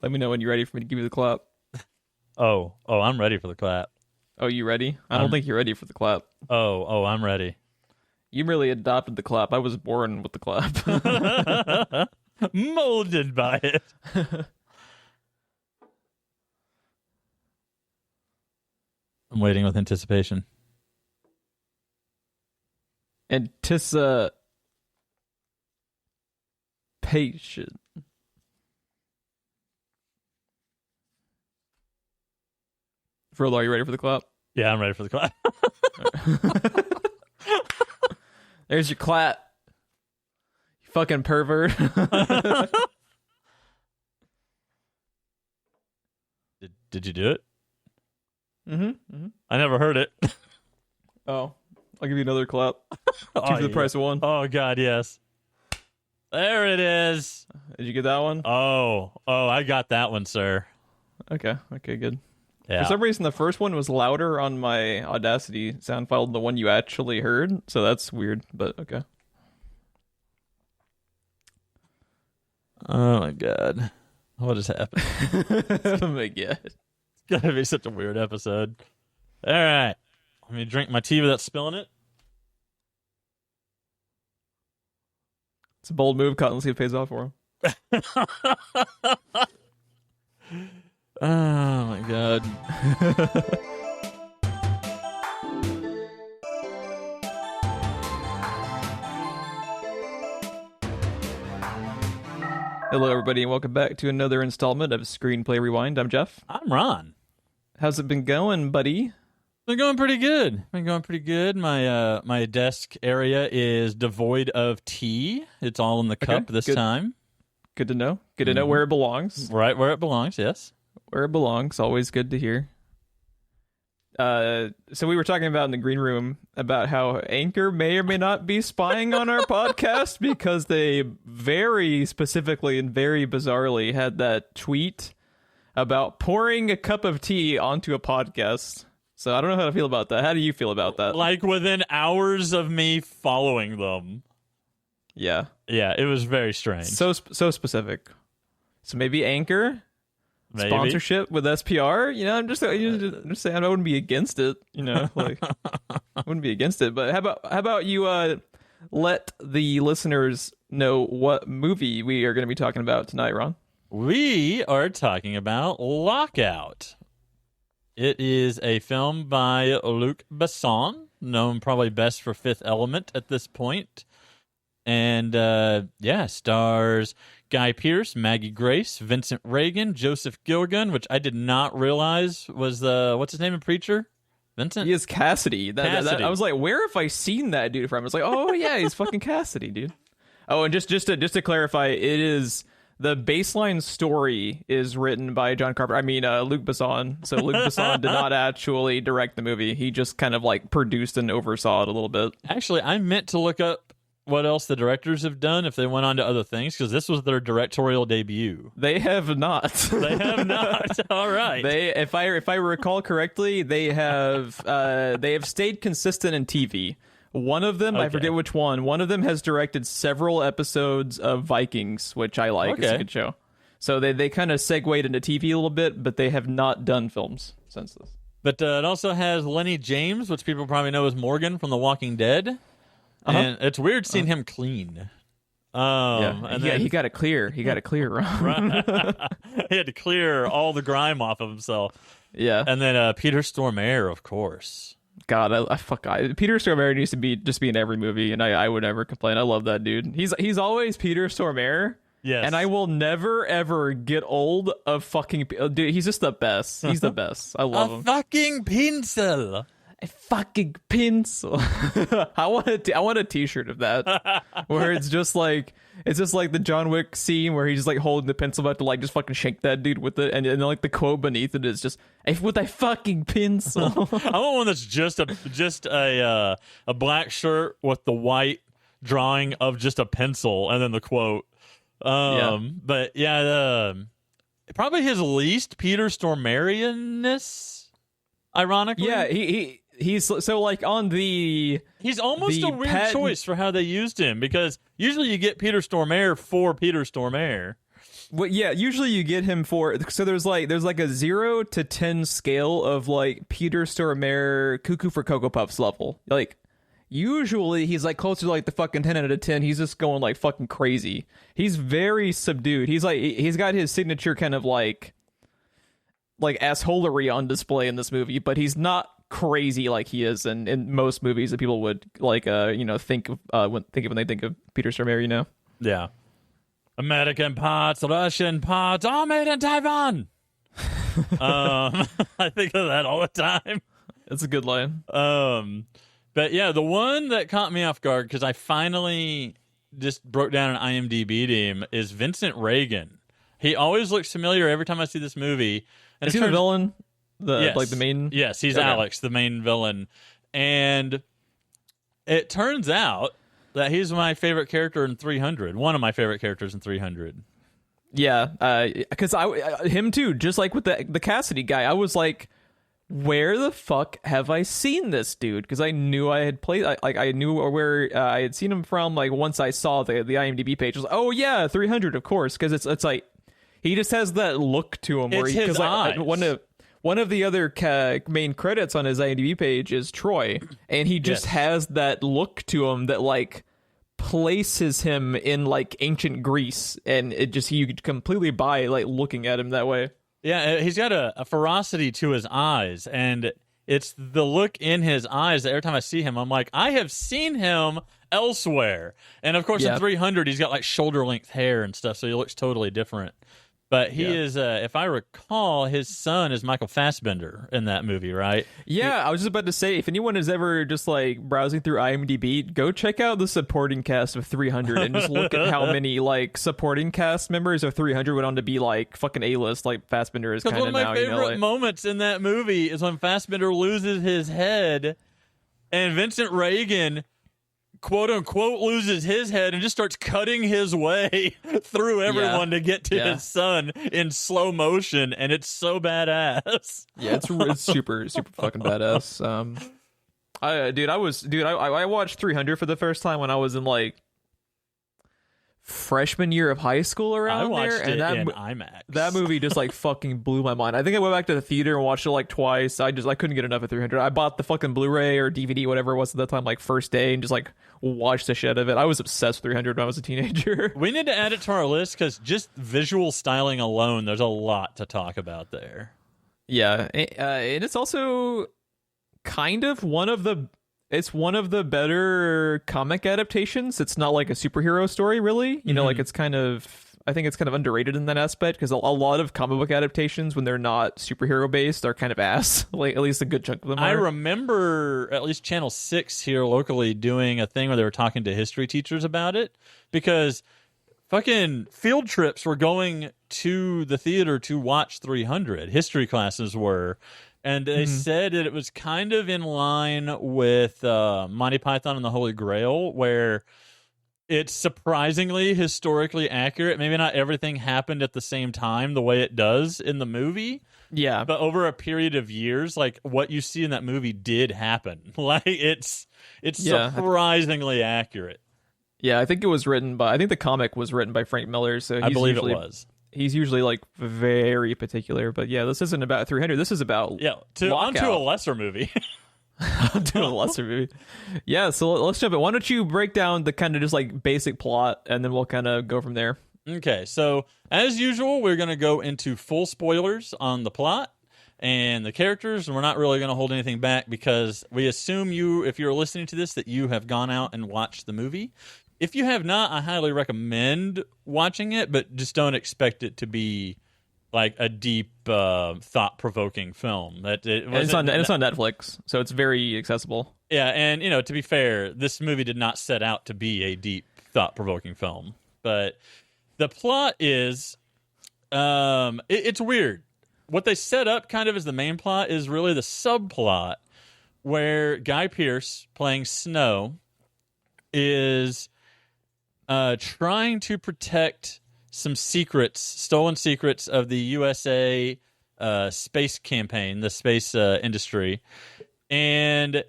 Let me know when you're ready for me to give you the clap. Oh, I'm ready for the clap. Oh, you ready? I don't think you're ready for the clap. Oh, I'm ready. You really adopted the clap. I was born with the clap. Molded by it. I'm waiting with anticipation. Anticipation. Frodo, are you ready for the clap? Yeah, I'm ready for the clap. There's your clap. You fucking pervert. Did you do it? Mm-hmm. I never heard it. Oh, I'll give you another clap. Two for the price of one. Oh, God, yes. There it is. Did you get that one? Oh, I got that one, sir. Okay, good. Yeah. For some reason, the first one was louder on my Audacity sound file than the one you actually heard, so that's weird, but okay. Oh, my God. What has happened? Oh, my God. It's gotta be such a weird episode. All right. Let me drink my tea without spilling it. It's a bold move, Cotton. Let's see if it pays off for him. Oh, my God. Hello, everybody, and welcome back to another installment of Screenplay Rewind. I'm Jeff. I'm Ron. How's it been going, buddy? Been going pretty good. My desk area is devoid of tea. It's all in the cup this time. Good to know. Good to know where it belongs. Right where it belongs, yes. Where it belongs. Always good to hear. So we were talking about in the green room about how Anchor may or may not be spying on our podcast because they very specifically and very bizarrely had that tweet about pouring a cup of tea onto a podcast. So I don't know how to feel about that. How do you feel about that? Like within hours of me following them. Yeah. Yeah, it was very strange. So specific. So maybe Anchor? Maybe. Sponsorship with SPR, I'm just saying I wouldn't be against it, like I wouldn't be against it. But how about you let the listeners know what movie we are going to be talking about tonight, Ron? We are talking about Lockout. It is a film by Luc Besson, known probably best for Fifth Element at this point. And stars Guy Pearce, Maggie Grace, Vincent Reagan, Joseph Gilgun, which I did not realize was what's his name in Preacher? Vincent? He is Cassidy. Cassidy. I was like, where have I seen that dude from? I was like, oh yeah, he's fucking Cassidy, dude. Oh, and just to clarify, it is the baseline story is written by John Carpenter. I mean, Luc Besson. So Luc Besson did not actually direct the movie. He just kind of like produced and oversaw it a little bit. Actually, I meant to look up what else the directors have done if they went on to other things, because this was their directorial debut. They have not. They have not. All right. If I recall correctly, they have stayed consistent in TV. One of them, okay. I forget which one. One of them has directed several episodes of Vikings, which I like. Okay. It's a good show. So they kind of segued into TV a little bit, but they have not done films since this. But it also has Lenny James, which people probably know as Morgan from The Walking Dead. And it's weird seeing him clean. He got it clear. He got it clear, right. He had to clear all the grime off of himself. Yeah. And then Peter Stormare, of course. God, Peter Stormare needs to be in every movie, and I would never complain. I love that dude. He's always Peter Stormare. Yes. And I will never, ever get old of fucking... Dude, he's just the best. He's the best. I love him. A fucking pencil. A fucking pencil. I want a t-shirt of that where it's just like the John Wick scene where he's just like holding the pencil about to like just fucking shake that dude with it, and then like the quote beneath it is just with a fucking pencil. I want one that's just a black shirt with the white drawing of just a pencil and then the quote. But probably his least Peter Stormarian-ness, ironically. Yeah, He's so like on the... He's almost a weird choice for how they used him, because usually you get Peter Stormare for Peter Stormare. Well, yeah, usually you get him for, so there's like a 0 to 10 scale of like Peter Stormare Cuckoo for Cocoa Puffs level. Like usually he's like closer to like the fucking 10 out of 10. He's just going like fucking crazy. He's very subdued. He's got his signature kind of like assholery on display in this movie, but he's not crazy like he is in most movies that people would like think of when they think of Peter Stormare, you know. Yeah. American parts, Russian parts, all made in Taiwan. I think of that all the time. That's a good line. But yeah, the one that caught me off guard because I finally just broke down an IMDb him is Vincent Reagan. He always looks familiar every time I see this movie. And is he the villain? Yes. Like the main? Yes, he's Alex, the main villain. And it turns out that he's my favorite character in 300. One of my favorite characters in 300. Yeah, because him too. Just like with the Cassidy guy, I was like, where the fuck have I seen this dude? Because I knew I had played. I knew where I had seen him from. Like once I saw the IMDb page, I was like, oh yeah, 300, of course. Because it's like he just has that look to him. Where it's his eyes. One of the other main credits on his IMDb page is Troy, and he just has that look to him that like places him in like ancient Greece, and it just you could completely buy like looking at him that way. Yeah, he's got a ferocity to his eyes, and it's the look in his eyes that every time I see him, I'm like, I have seen him elsewhere. And of course, in 300, he's got like shoulder length hair and stuff, so he looks totally different. But he is, if I recall, his son is Michael Fassbender in that movie, right? Yeah, I was just about to say, if anyone is ever just like browsing through IMDb, go check out the supporting cast of 300 and just look at how many like supporting cast members of 300 went on to be like fucking A-list, like Fassbender is kind of now. One of my favorite moments in that movie is when Fassbender loses his head and Vincent Reagan quote unquote loses his head and just starts cutting his way through everyone to get to his son in slow motion, and it's so badass. Yeah, it's super fucking badass. I watched 300 for the first time when I was in like freshman year of high school around there, and in IMAX. That movie just like fucking blew my mind. I think I went back to the theater and watched it like twice. I couldn't get enough of 300. I bought the fucking Blu-ray or DVD, whatever it was at that time, like first day, and just like watched the shit of it. I was obsessed with 300 when I was a teenager. We need to add it to our list because just visual styling alone, there's a lot to talk about there. Yeah, and it's also kind of one of the better comic adaptations. It's not like a superhero story, really. You know, like I think it's kind of underrated in that aspect because a lot of comic book adaptations, when they're not superhero based, are kind of ass. Like at least a good chunk of them are. I remember at least Channel 6 here locally doing a thing where they were talking to history teachers about it because fucking field trips were going to the theater to watch 300. History classes were. And they said that it was kind of in line with Monty Python and the Holy Grail, where it's surprisingly historically accurate. Maybe not everything happened at the same time the way it does in the movie. Yeah. But over a period of years, like what you see in that movie did happen. Like it's surprisingly accurate. Yeah, I think the comic was written by Frank Miller. So I believe it was. He's usually like very particular, but yeah, this isn't about 300. This is about onto a lesser movie. Onto a lesser movie. Yeah, so let's jump in. Why don't you break down the kind of just like basic plot, and then we'll kind of go from there. Okay, so as usual, we're going to go into full spoilers on the plot and the characters, and we're not really going to hold anything back because we assume if you're listening to this, that you have gone out and watched the movie. If you have not, I highly recommend watching it, but just don't expect it to be like a deep, thought-provoking film. It's on Netflix, so it's very accessible. Yeah, and to be fair, this movie did not set out to be a deep, thought-provoking film. But the plot is, it's weird. What they set up kind of as the main plot is really the subplot, where Guy Pearce, playing Snow, is trying to protect some stolen secrets of the USA space campaign, the space industry. And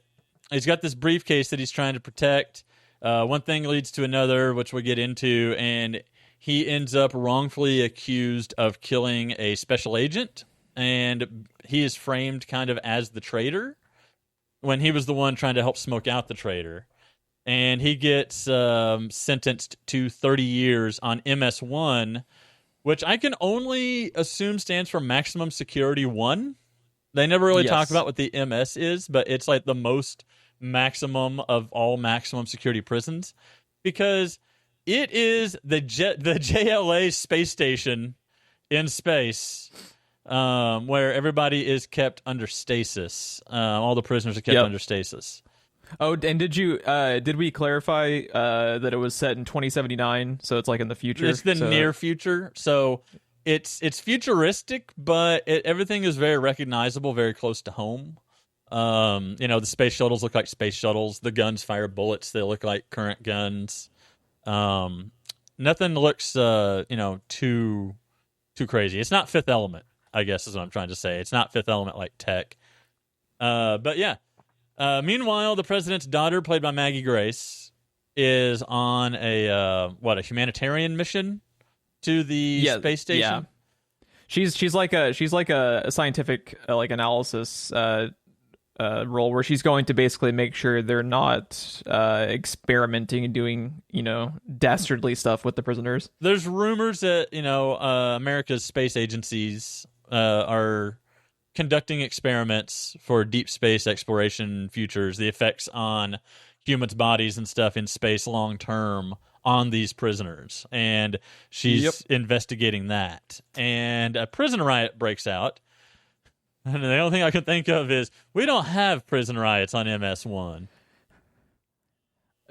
he's got this briefcase that he's trying to protect. One thing leads to another, which we'll get into. And he ends up wrongfully accused of killing a special agent, and he is framed kind of as the traitor when he was the one trying to help smoke out the traitor. And he gets sentenced to 30 years on MS-1, which I can only assume stands for Maximum Security 1. They never really talk about what the MS is, but it's like the most maximum of all maximum security prisons, because it is the JLA space station in space, where everybody is kept under stasis. All the prisoners are kept under stasis. Oh, and did we clarify that it was set in 2079, so it's like in the future? It's the near future, so it's futuristic, but everything is very recognizable, very close to home. The space shuttles look like space shuttles. The guns fire bullets. They look like current guns. Nothing looks, too crazy. It's not Fifth Element, I guess is what I'm trying to say. It's not Fifth Element like tech. But yeah. Meanwhile, the president's daughter, played by Maggie Grace, is on a humanitarian mission to the space station. Yeah. She's like a scientific analysis role where she's going to basically make sure they're not experimenting and doing dastardly stuff with the prisoners. There's rumors that America's space agencies are conducting experiments for deep space exploration futures, the effects on humans' bodies and stuff in space long term on these prisoners, and she's investigating that. And a prison riot breaks out, and the only thing I can think of is we don't have prison riots on MS-1.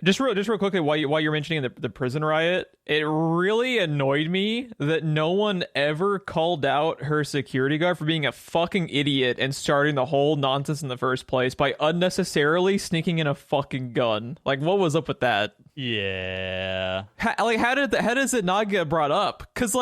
Just real quickly, while you're mentioning the prison riot, it really annoyed me that no one ever called out her security guard for being a fucking idiot and starting the whole nonsense in the first place by unnecessarily sneaking in a fucking gun. Like, what was up with that? Yeah. How does it not get brought up? Because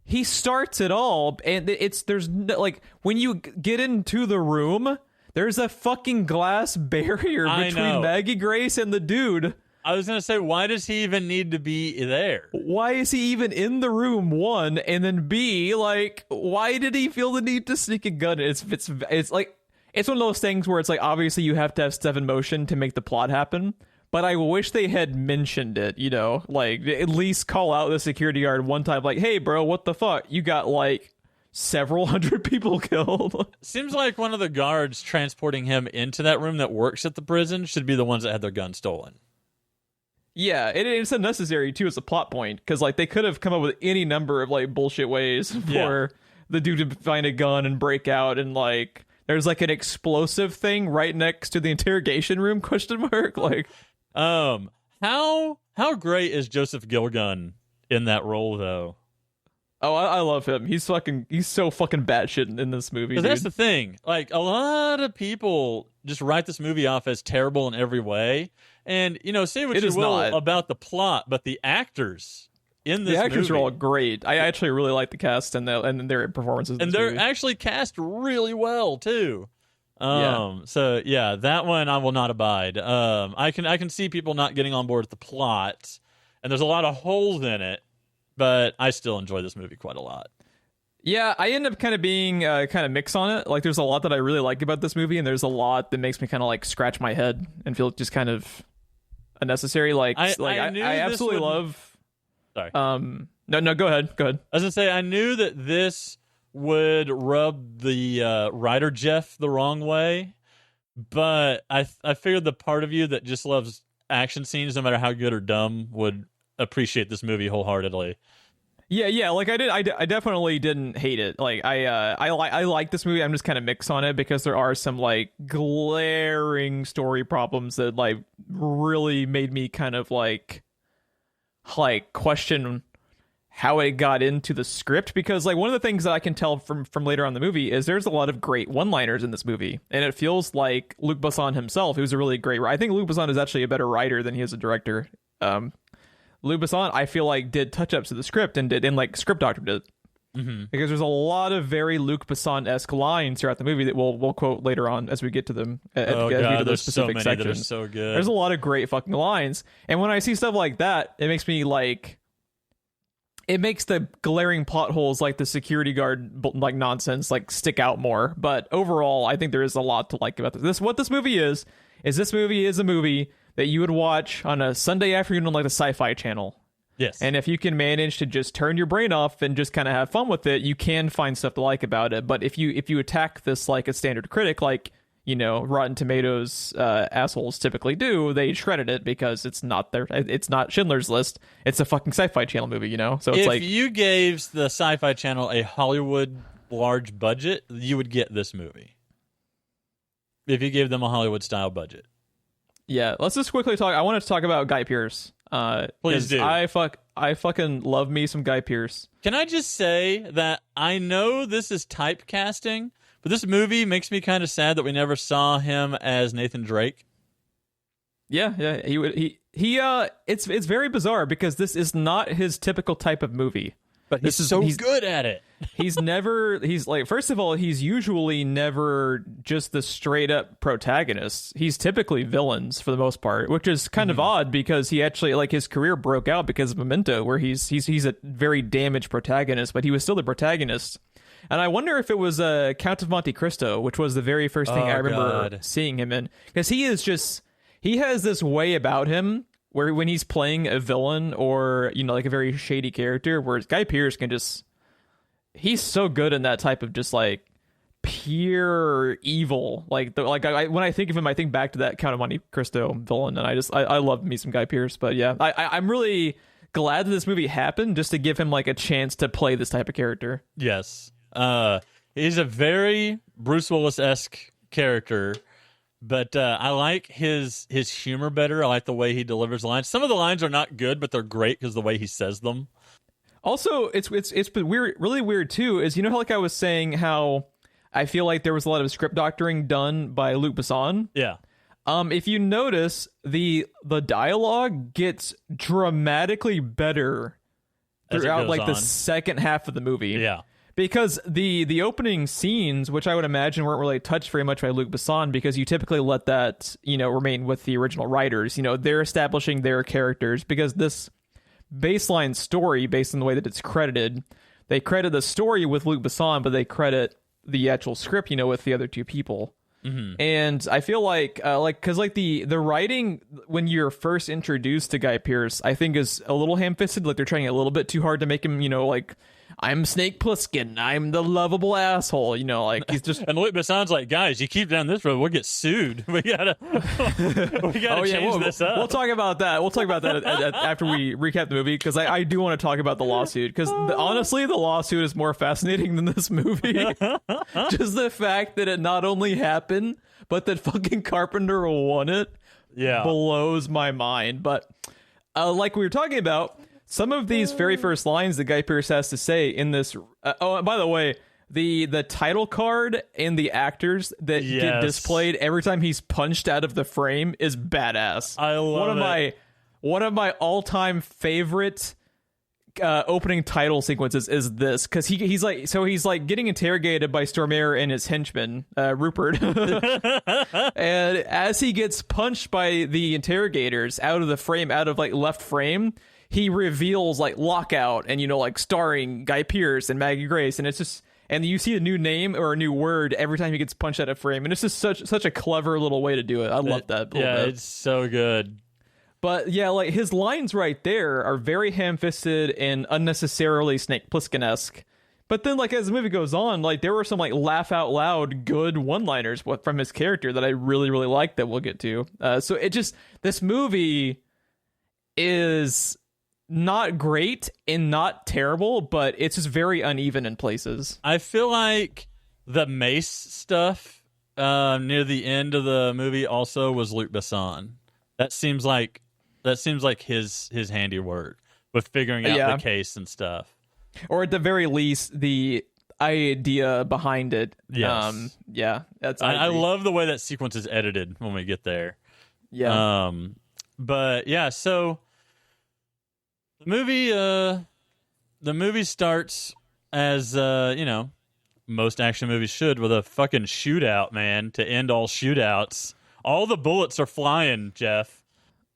he starts it all, and there's no, when you get into the room, there's a fucking glass barrier between Maggie Grace and the dude. I was going to say, why does he even need to be there? Why is he even in the room, one? And then B, why did he feel the need to sneak a gun? It's one of those things where it's obviously you have to have stuff in motion to make the plot happen. But I wish they had mentioned it, at least call out the security guard one time, hey, bro, what the fuck? You got several hundred people killed. Seems like one of the guards transporting him into that room that works at the prison should be the ones that had their gun stolen. Yeah, it's unnecessary too as a plot point, because they could have come up with any number of bullshit ways for the dude to find a gun and break out, and there's an explosive thing right next to the interrogation room ? How great is Joseph Gilgun in that role though? Oh, I love him. He's so fucking batshit in this movie. That's the thing. A lot of people just write this movie off as terrible in every way. And, say what you will about the plot, but the actors in this movie. The actors are all great. I actually really like the cast and their performances. And they're actually cast really well, too. So, yeah, that one I will not abide. I can see people not getting on board with the plot, and there's a lot of holes in it. But I still enjoy this movie quite a lot. Yeah, I end up kind of being kind of mixed on it. There's a lot that I really like about this movie, and there's a lot that makes me kind of scratch my head and feel just kind of unnecessary. I absolutely love. Sorry. No, go ahead. I was gonna say I knew that this would rub the writer Geoff the wrong way, but I figured the part of you that just loves action scenes, no matter how good or dumb, would appreciate this movie wholeheartedly. Yeah, I definitely didn't hate it. I like this movie. I'm just kind of mixed on it because there are some glaring story problems that really made me kind of question how it got into the script, because one of the things that I can tell from later on in the movie is there's a lot of great one-liners in this movie, and it feels like Luc Besson himself, who's a really great writer. I think Luc Besson is actually a better writer than he is a director. Luc Besson, I feel did touch-ups to the script and Script Doctor did. Mm-hmm. Because there's a lot of very Luc Besson-esque lines throughout the movie that we'll quote later on as we get to them. As we get to those specific so many sections. that are so good. There's a lot of great fucking lines. And when I see stuff like that, it makes me it makes the glaring plot holes like the security guard like nonsense like stick out more. But overall, I think there is a lot to like about this. What this movie is this movie is a movie that you would watch on a Sunday afternoon on like the Sci-Fi Channel. Yes. And if you can manage to just turn your brain off and just kind of have fun with it, you can find stuff to like about it. But if you attack this like a standard critic, like, you know, Rotten Tomatoes assholes typically do, they shredded it because it's not Schindler's List. It's a fucking Sci-Fi Channel movie, you know? So it's if you gave the Sci-Fi Channel a Hollywood large budget, you would get this movie. If you gave them a Hollywood style budget. Yeah, let's just quickly talk. I wanted to talk about Guy Pearce. Please do. I fucking love me some Guy Pearce. Can I just say that I know this is typecasting, but this movie makes me kind of sad that we never saw him as Nathan Drake. Yeah, it's very bizarre because this is not his typical type of movie. But he's good at it. He's like, first of all, he's usually never just the straight up protagonist. He's typically villains for the most part, which is kind of odd because he actually, like, his career broke out because of Memento, where he's a very damaged protagonist, but he was still the protagonist. And I wonder if it was Count of Monte Cristo, which was the very first thing I remember seeing him in, because he has this way about him where when he's playing a villain or, you know, like a very shady character, whereas Guy Pearce can he's so good in that type of just like pure evil. Like when I think of him, I think back to that Count of Monte Cristo villain, and I love me some Guy Pearce. But yeah, I'm really glad that this movie happened just to give him like a chance to play this type of character. Yes, he's a very Bruce Willis-esque character. But I like his humor better. I like the way he delivers lines. Some of the lines are not good, but they're great because the way he says them. Also, it's been weird, really weird too. Is, you know how, like I was saying, how I feel like there was a lot of script doctoring done by Luc Besson. Yeah. If you notice, the dialogue gets dramatically better throughout like the second half of the movie. Yeah. Because the opening scenes, which I would imagine weren't really touched very much by Luc Besson, because you typically let that, you know, remain with the original writers. You know, they're establishing their characters, because this baseline story, based on the way that it's credited, they credit the story with Luc Besson, but they credit the actual script, you know, with the other two people. Mm-hmm. And I feel like because the writing when you're first introduced to Guy Pearce, I think is a little ham-fisted. Like they're trying a little bit too hard to make him, you know, like, I'm Snake Plissken, I'm the lovable asshole, you know, like he's just. And Luc Besson's like, guys, you keep down this road, we'll get sued. We gotta change this up. We'll talk about that. We'll talk about that after we recap the movie, because I do want to talk about the lawsuit, because honestly, the lawsuit is more fascinating than this movie. Just the fact that it not only happened, but that fucking Carpenter won it, blows my mind. But like we were talking about, some of these very first lines that Guy Pearce has to say in this. And by the way, the title card and the actors that get displayed every time he's punched out of the frame is badass. I love one of my all-time favorite opening title sequences is this, because he's like getting interrogated by Stormare and his henchman Rupert, and as he gets punched by the interrogators out of the frame, out of like left frame, he reveals like Lockout, and, you know, like starring Guy Pearce and Maggie Grace, and it's just, and you see a new name or a new word every time he gets punched out of frame, and it's just such a clever little way to do it. I love that. Yeah, it's so good. But yeah, like his lines right there are very ham-fisted and unnecessarily Snake Plissken-esque. But then, like, as the movie goes on, like there were some like laugh out loud good one-liners from his character that I really, really like that we'll get to. So it just, this movie is not great and not terrible, but it's just very uneven in places. I feel like the mace stuff near the end of the movie also was Luc Besson. That seems like his handiwork with figuring out the case and stuff. Or at the very least, the idea behind it. Yes. That's. I love the way that sequence is edited when we get there. Yeah. But yeah, so the movie starts as you know, most action movies should, with a fucking shootout, man, to end all shootouts. All the bullets are flying, Jeff.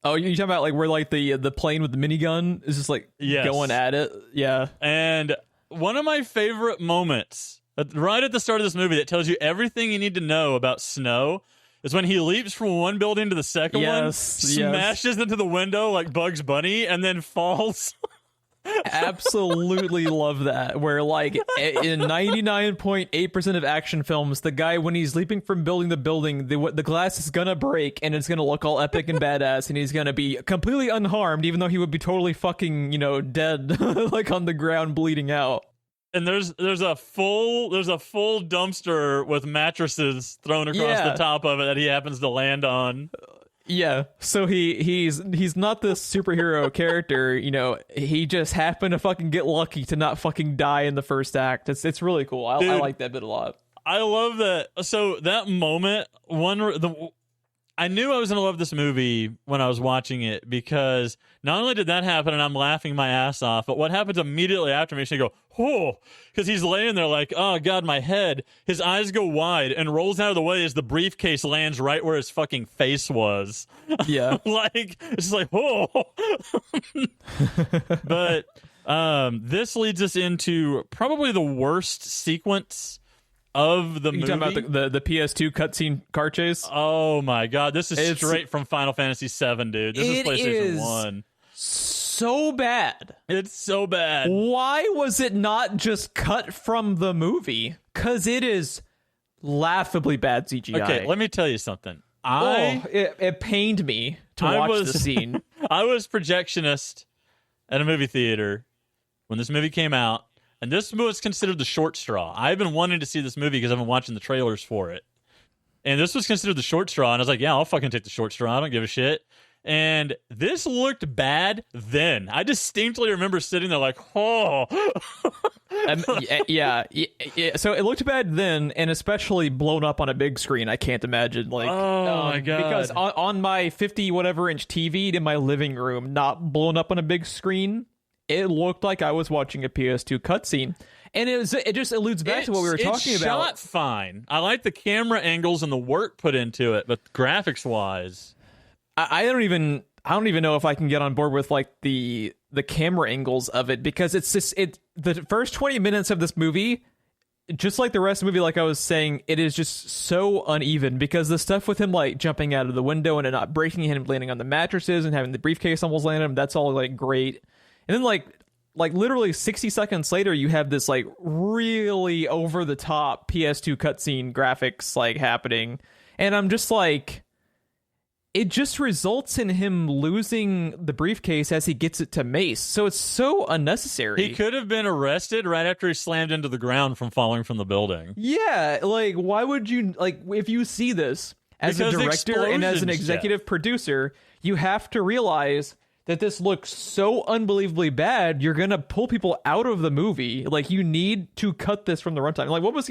Oh, you talking about like where like the plane with the minigun is just like going at it? Yeah. And one of my favorite moments right at the start of this movie that tells you everything you need to know about snow is when he leaps from one building to the second one, smashes into the window like Bugs Bunny, and then falls. Absolutely love that. Where like in 99.8% of action films, the guy, when he's leaping from building to building, the glass is gonna break and it's gonna look all epic and badass, and he's gonna be completely unharmed, even though he would be totally fucking dead, like on the ground bleeding out. And there's a full dumpster with mattresses thrown across the top of it that he happens to land on. Yeah, so he's not this superhero character, he just happened to fucking get lucky to not fucking die in the first act. It's really cool. I like that bit a lot. I love that. So that moment, I knew I was going to love this movie when I was watching it, because not only did that happen and I'm laughing my ass off, but what happens immediately after makes me go, oh, because he's laying there like, oh, God, my head. His eyes go wide and rolls out of the way as the briefcase lands right where his fucking face was. Yeah. Like, it's like, oh. But this leads us into probably the worst sequence of the movie. You talking about the PS2 cutscene car chase? Oh my God, this is straight from Final Fantasy VII, dude. This is PlayStation 1. So bad. It's so bad. Why was it not just cut from the movie? Because it is laughably bad CGI. Okay, let me tell you something. It pained me to watch the scene. I was projectionist at a movie theater when this movie came out. And this was considered the short straw. I've been wanting to see this movie because I've been watching the trailers for it. And this was considered the short straw. And I was like, yeah, I'll fucking take the short straw. I don't give a shit. And this looked bad then. I distinctly remember sitting there like, oh. Yeah. So it looked bad then, and especially blown up on a big screen. I can't imagine. Like, oh my God. Because on my 50 whatever inch TV in my living room, not blown up on a big screen, it looked like I was watching a PS2 cutscene. And it just alludes back to what we were talking about. It's shot fine. I like the camera angles and the work put into it, but graphics wise, I don't even know if I can get on board with like the camera angles of it, because it's just the first 20 minutes of this movie, just like the rest of the movie, like I was saying, it is just so uneven, because the stuff with him like jumping out of the window and it not breaking him, landing on the mattresses and having the briefcase almost land on him, that's all like great. And then like literally 60 seconds later, you have this like really over the top PS2 cutscene graphics like happening. And I'm just like, it just results in him losing the briefcase as he gets it to Mace. So it's so unnecessary. He could have been arrested right after he slammed into the ground from falling from the building. Yeah. Like, why would you, like, if you see this as a director and as an executive producer, you have to realize that this looks so unbelievably bad, you're gonna pull people out of the movie. Like, you need to cut this from the runtime. Like, what was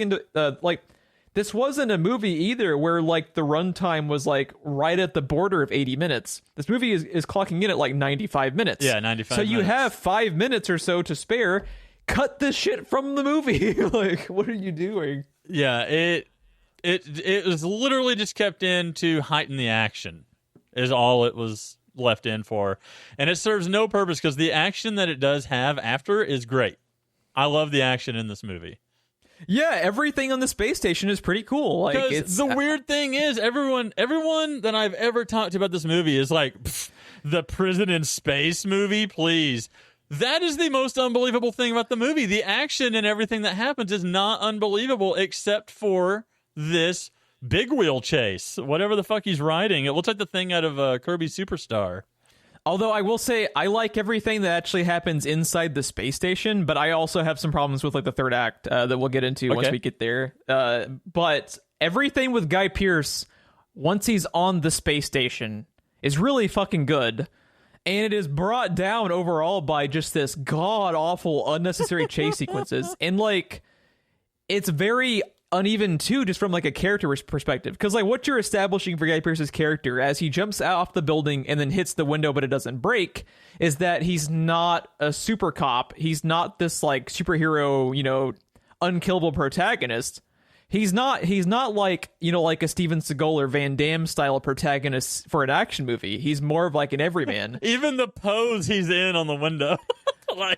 this wasn't a movie either where like the runtime was like right at the border of 80 minutes. This movie is clocking in at like 95 minutes. Yeah, 95 So minutes. you have 5 minutes or so to spare. Cut this shit from the movie. Like, what are you doing? Yeah, it was literally just kept in to heighten the action, is all it was left in for. And it serves no purpose, because the action that it does have after is great. I love the action in this movie. Yeah, everything on the space station is pretty cool. Like, it's the weird thing is, everyone that I've ever talked to about this movie is like, the prison in space movie, please. That is the most unbelievable thing about the movie. The action and everything that happens is not unbelievable, except for this big wheel chase, whatever the fuck he's riding. It looks like the thing out of Kirby Superstar. Although I will say, I like everything that actually happens inside the space station, but I also have some problems with like the third act that we'll get into once we get there. But everything with Guy Pearce, once he's on the space station, is really fucking good. And it is brought down overall by just this god-awful, unnecessary chase sequences. And like, it's very uneven too, just from like a character perspective, because like what you're establishing for Guy Pearce's character as he jumps out off the building and then hits the window but it doesn't break is that he's not a super cop. He's not this like superhero, unkillable protagonist. He's not like, like a Steven Seagal or Van Damme style protagonist for an action movie. He's more of like an everyman. Even the pose he's in on the window.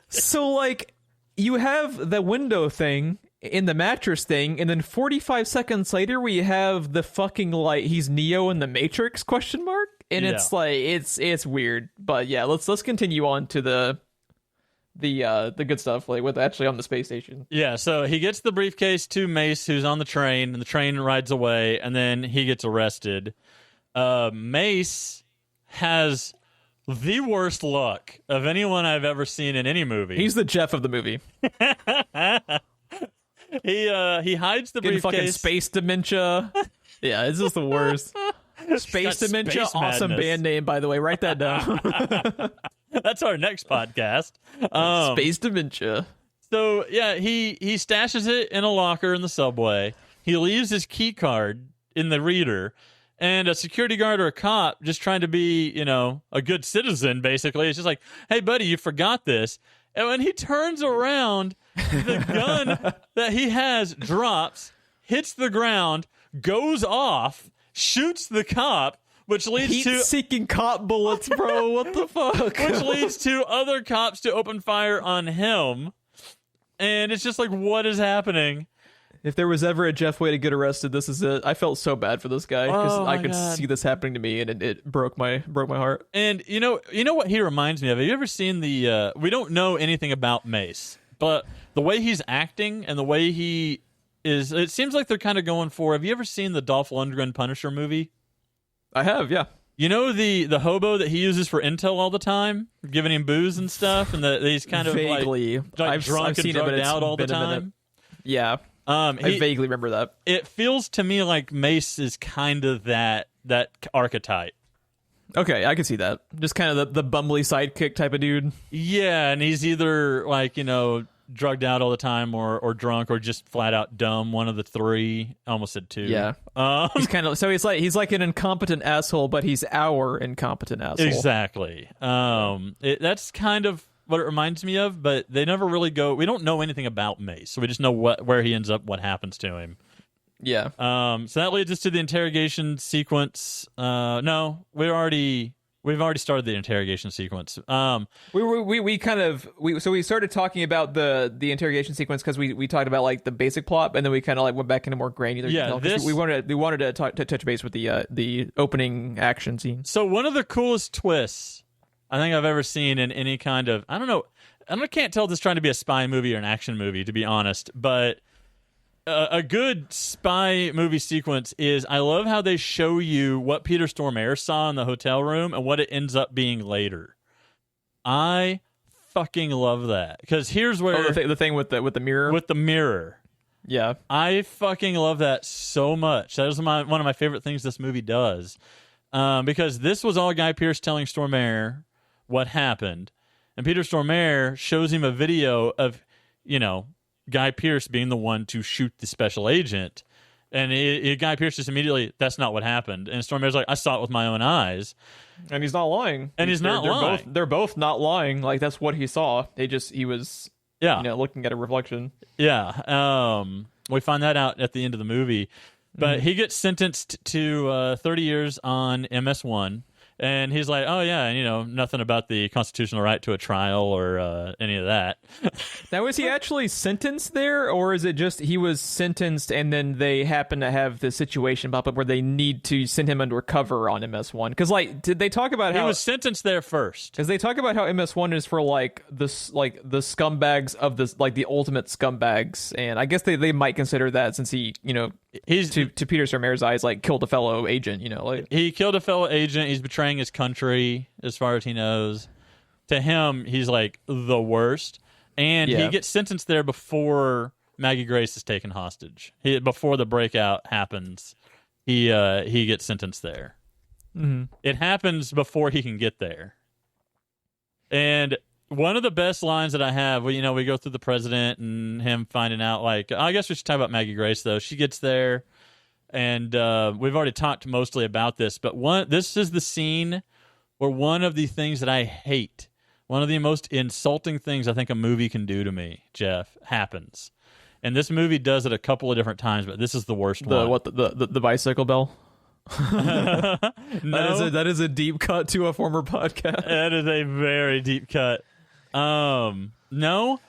So like you have the window thing in the mattress thing, and then 45 seconds later we have the fucking like he's Neo in the Matrix ? And it's like it's weird. But yeah, let's continue on to the good stuff, like with actually on the space station. Yeah, so he gets the briefcase to Mace, who's on the train, and the train rides away, and then he gets arrested. Mace has the worst luck of anyone I've ever seen in any movie. He's the Geoff of the movie. He hides the briefcase. Fucking space dementia. Yeah, it's just the worst. Space dementia, space awesome madness. band name, by the way. Write that down. That's our next podcast. Space dementia. So yeah, he stashes it in a locker in the subway. He leaves his key card in the reader, and a security guard or a cop just trying to be, a good citizen, basically, is just like, "Hey, buddy, you forgot this." And when he turns around, the gun that he has drops, hits the ground, goes off, shoots the cop, which leads to heat-seeking cop bullets, bro. What the fuck? Which leads to other cops to open fire on him. And it's just like, what is happening? If there was ever a Geoff way to get arrested, this is it. I felt so bad for this guy because I could see this happening to me, and it broke my heart. And you know what he reminds me of? Have you ever seen the? We don't know anything about Mace, but the way he's acting and the way he is, it seems like they're kind of going for. Have you ever seen the Dolph Lundgren Punisher movie? I have, yeah. You know the hobo that he uses for intel all the time, giving him booze and stuff, and he's kind of vaguely like drunk I've and seen drugged it, out all the time. Yeah. I vaguely remember that. It feels to me like Mace is kind of that archetype. Okay, I can see that. Just kind of the bumbly sidekick type of dude. Yeah, and he's either like, drugged out all the time or drunk or just flat out dumb, one of the three. I almost said two. Yeah. He's kind of he's like an incompetent asshole, but he's our incompetent asshole. Exactly. That's kind of what it reminds me of, but they never really go. We don't know anything about Mace, so we just know where he ends up, what happens to him. Yeah. So that leads us to the interrogation sequence. No, we've already started the interrogation sequence. We started talking about the interrogation sequence because we talked about like the basic plot, and then we kind of like went back into more granular detail. We wanted to touch base with the opening action scene. So one of the coolest twists I think I've ever seen in any kind of, I don't know, I can't tell if this is trying to be a spy movie or an action movie, to be honest, but a good spy movie sequence is, I love how they show you what Peter Stormare saw in the hotel room and what it ends up being later. I fucking love that, because here's where the thing with the mirror. With the mirror. Yeah. I fucking love that so much. That is one of my favorite things this movie does. Because this was all Guy Pearce telling Stormare what happened. And Peter Stormare shows him a video of, Guy Pearce being the one to shoot the special agent. And Guy Pearce just immediately, that's not what happened. And Stormare's like, I saw it with my own eyes. And he's not lying. He's not lying. They're both not lying. Like, that's what he saw. He was looking at a reflection. Yeah. We find that out at the end of the movie. But he gets sentenced to 30 years on MS-1. And he's like, oh, yeah, nothing about the constitutional right to a trial or any of that. Now, was he actually sentenced there, or is it just he was sentenced and then they happen to have the situation pop up where they need to send him undercover on MS-1? Because, did they talk about how... He was sentenced there first. Because they talk about how MS-1 is for, the scumbags of the ultimate scumbags. And I guess they might consider that since he, he's to Peter Stormare's eyes, killed a fellow agent, He killed a fellow agent. He's betraying his country, as far as he knows. To him, he's the worst, and he gets sentenced there before Maggie Grace is taken hostage. Before the breakout happens, he gets sentenced there. Mm-hmm. It happens before he can get there. And one of the best lines that I have, we go through the president and him finding out. I guess we should talk about Maggie Grace though. She gets there. And we've already talked mostly about this, but this is the scene where one of the things that I hate, one of the most insulting things I think a movie can do to me, Geoff, happens. And this movie does it a couple of different times, but this is the worst one. The bicycle bell? No, That is a deep cut to a former podcast. that is a very deep cut. No,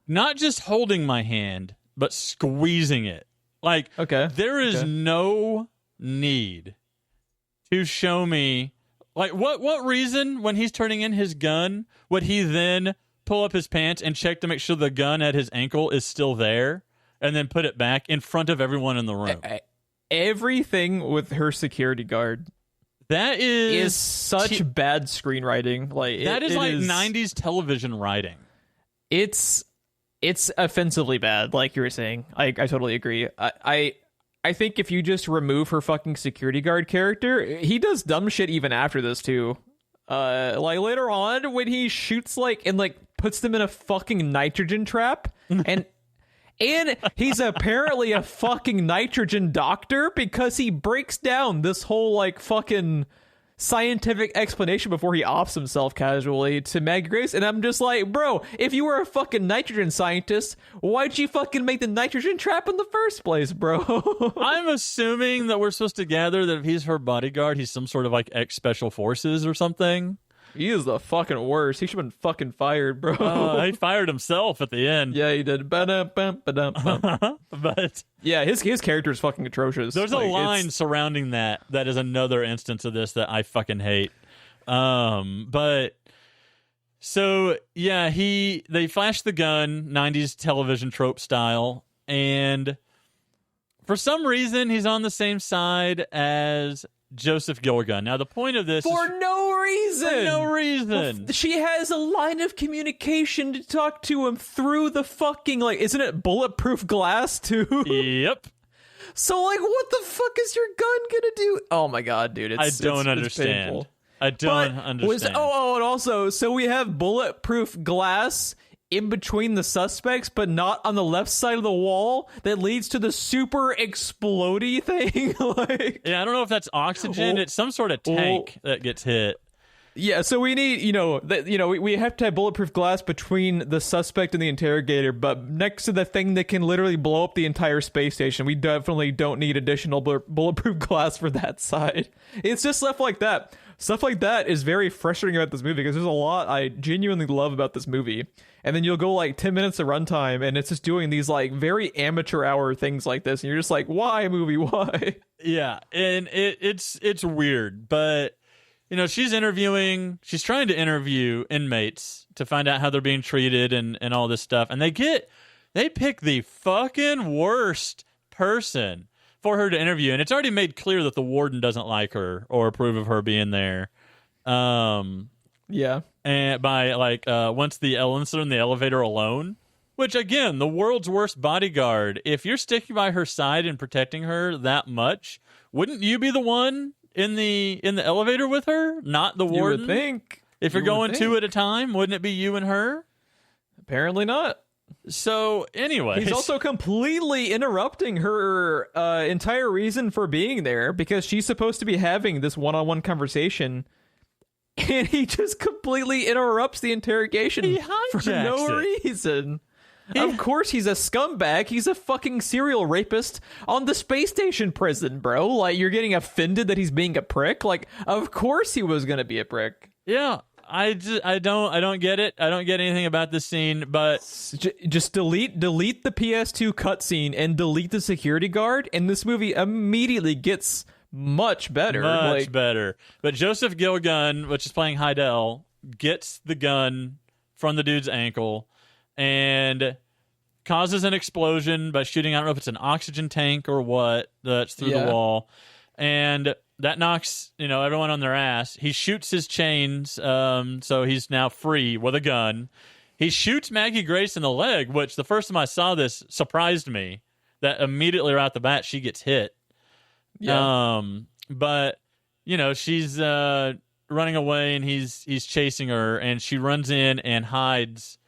not just holding my hand, but squeezing it. Like, there is no need to show me, like, what reason when he's turning in his gun would he then pull up his pants and check to make sure the gun at his ankle is still there and then put it back in front of everyone in the room? Everything with her security guard That is such bad screenwriting. Like that is like 90s television writing. It's offensively bad, like you were saying. I totally agree. I think if you just remove her fucking security guard character, he does dumb shit even after this too. Like later on when he shoots and puts them in a fucking nitrogen trap and he's apparently a fucking nitrogen doctor because he breaks down this whole fucking scientific explanation before he offs himself casually to Maggie Grace. And I'm just like, bro, if you were a fucking nitrogen scientist, why'd you fucking make the nitrogen trap in the first place, bro? I'm assuming that we're supposed to gather that if he's her bodyguard, he's some sort of ex-special forces or something. He is the fucking worst. He should have been fucking fired, bro. He fired himself at the end. Yeah, he did. But yeah, his character is fucking atrocious. There's a line surrounding that is another instance of this that I fucking hate. But so yeah, they flash the gun, 90s television trope style, and for some reason he's on the same side as Joseph Gilligan. Now, the point of this For no reason. Well, she has a line of communication to talk to him through the fucking, isn't it bulletproof glass, too? Yep. So, what the fuck is your gun gonna do? Oh my god, dude. I don't understand. I don't understand. And also, so we have bulletproof glass in between the suspects, but not on the left side of the wall that leads to the super explodey thing. Yeah, I don't know if that's oxygen. It's some sort of tank that gets hit. Yeah, so we need, we have to have bulletproof glass between the suspect and the interrogator, but next to the thing that can literally blow up the entire space station, we definitely don't need additional bulletproof glass for that side. It's just stuff like that. Stuff like that is very frustrating about this movie because there's a lot I genuinely love about this movie. And then you'll go 10 minutes of runtime and it's just doing these very amateur hour things like this. And you're just like, why, movie? Why? Yeah. And it's weird, but she's trying to interview inmates to find out how they're being treated and all this stuff. And they pick the fucking worst person for her to interview. And it's already made clear that the warden doesn't like her or approve of her being there. Yeah. And by once the Ellens are in the elevator alone, which again, the world's worst bodyguard, if you're sticking by her side and protecting her that much, wouldn't you be the one in the elevator with her, not the warden? You would think. If you're going two at a time, wouldn't it be you and her? Apparently not. So anyway, he's also completely interrupting her entire reason for being there because she's supposed to be having this one-on-one conversation, and he just completely interrupts the interrogation for no reason. Of course he's a scumbag. He's a fucking serial rapist on the space station prison, bro. You're getting offended that he's being a prick? Of course he was going to be a prick. Yeah, I don't get it. I don't get anything about this scene, but just delete the PS2 cutscene and delete the security guard, and this movie immediately gets much better. Much better. But Joseph Gilligan, which is playing Heidel, gets the gun from the dude's ankle and causes an explosion by shooting, I don't know if it's an oxygen tank or what, that's through the wall. And that knocks, everyone on their ass. He shoots his chains, so he's now free with a gun. He shoots Maggie Grace in the leg, which the first time I saw this surprised me, that immediately right off the bat she gets hit. Yeah. But, she's running away and he's chasing her, and she runs in and hides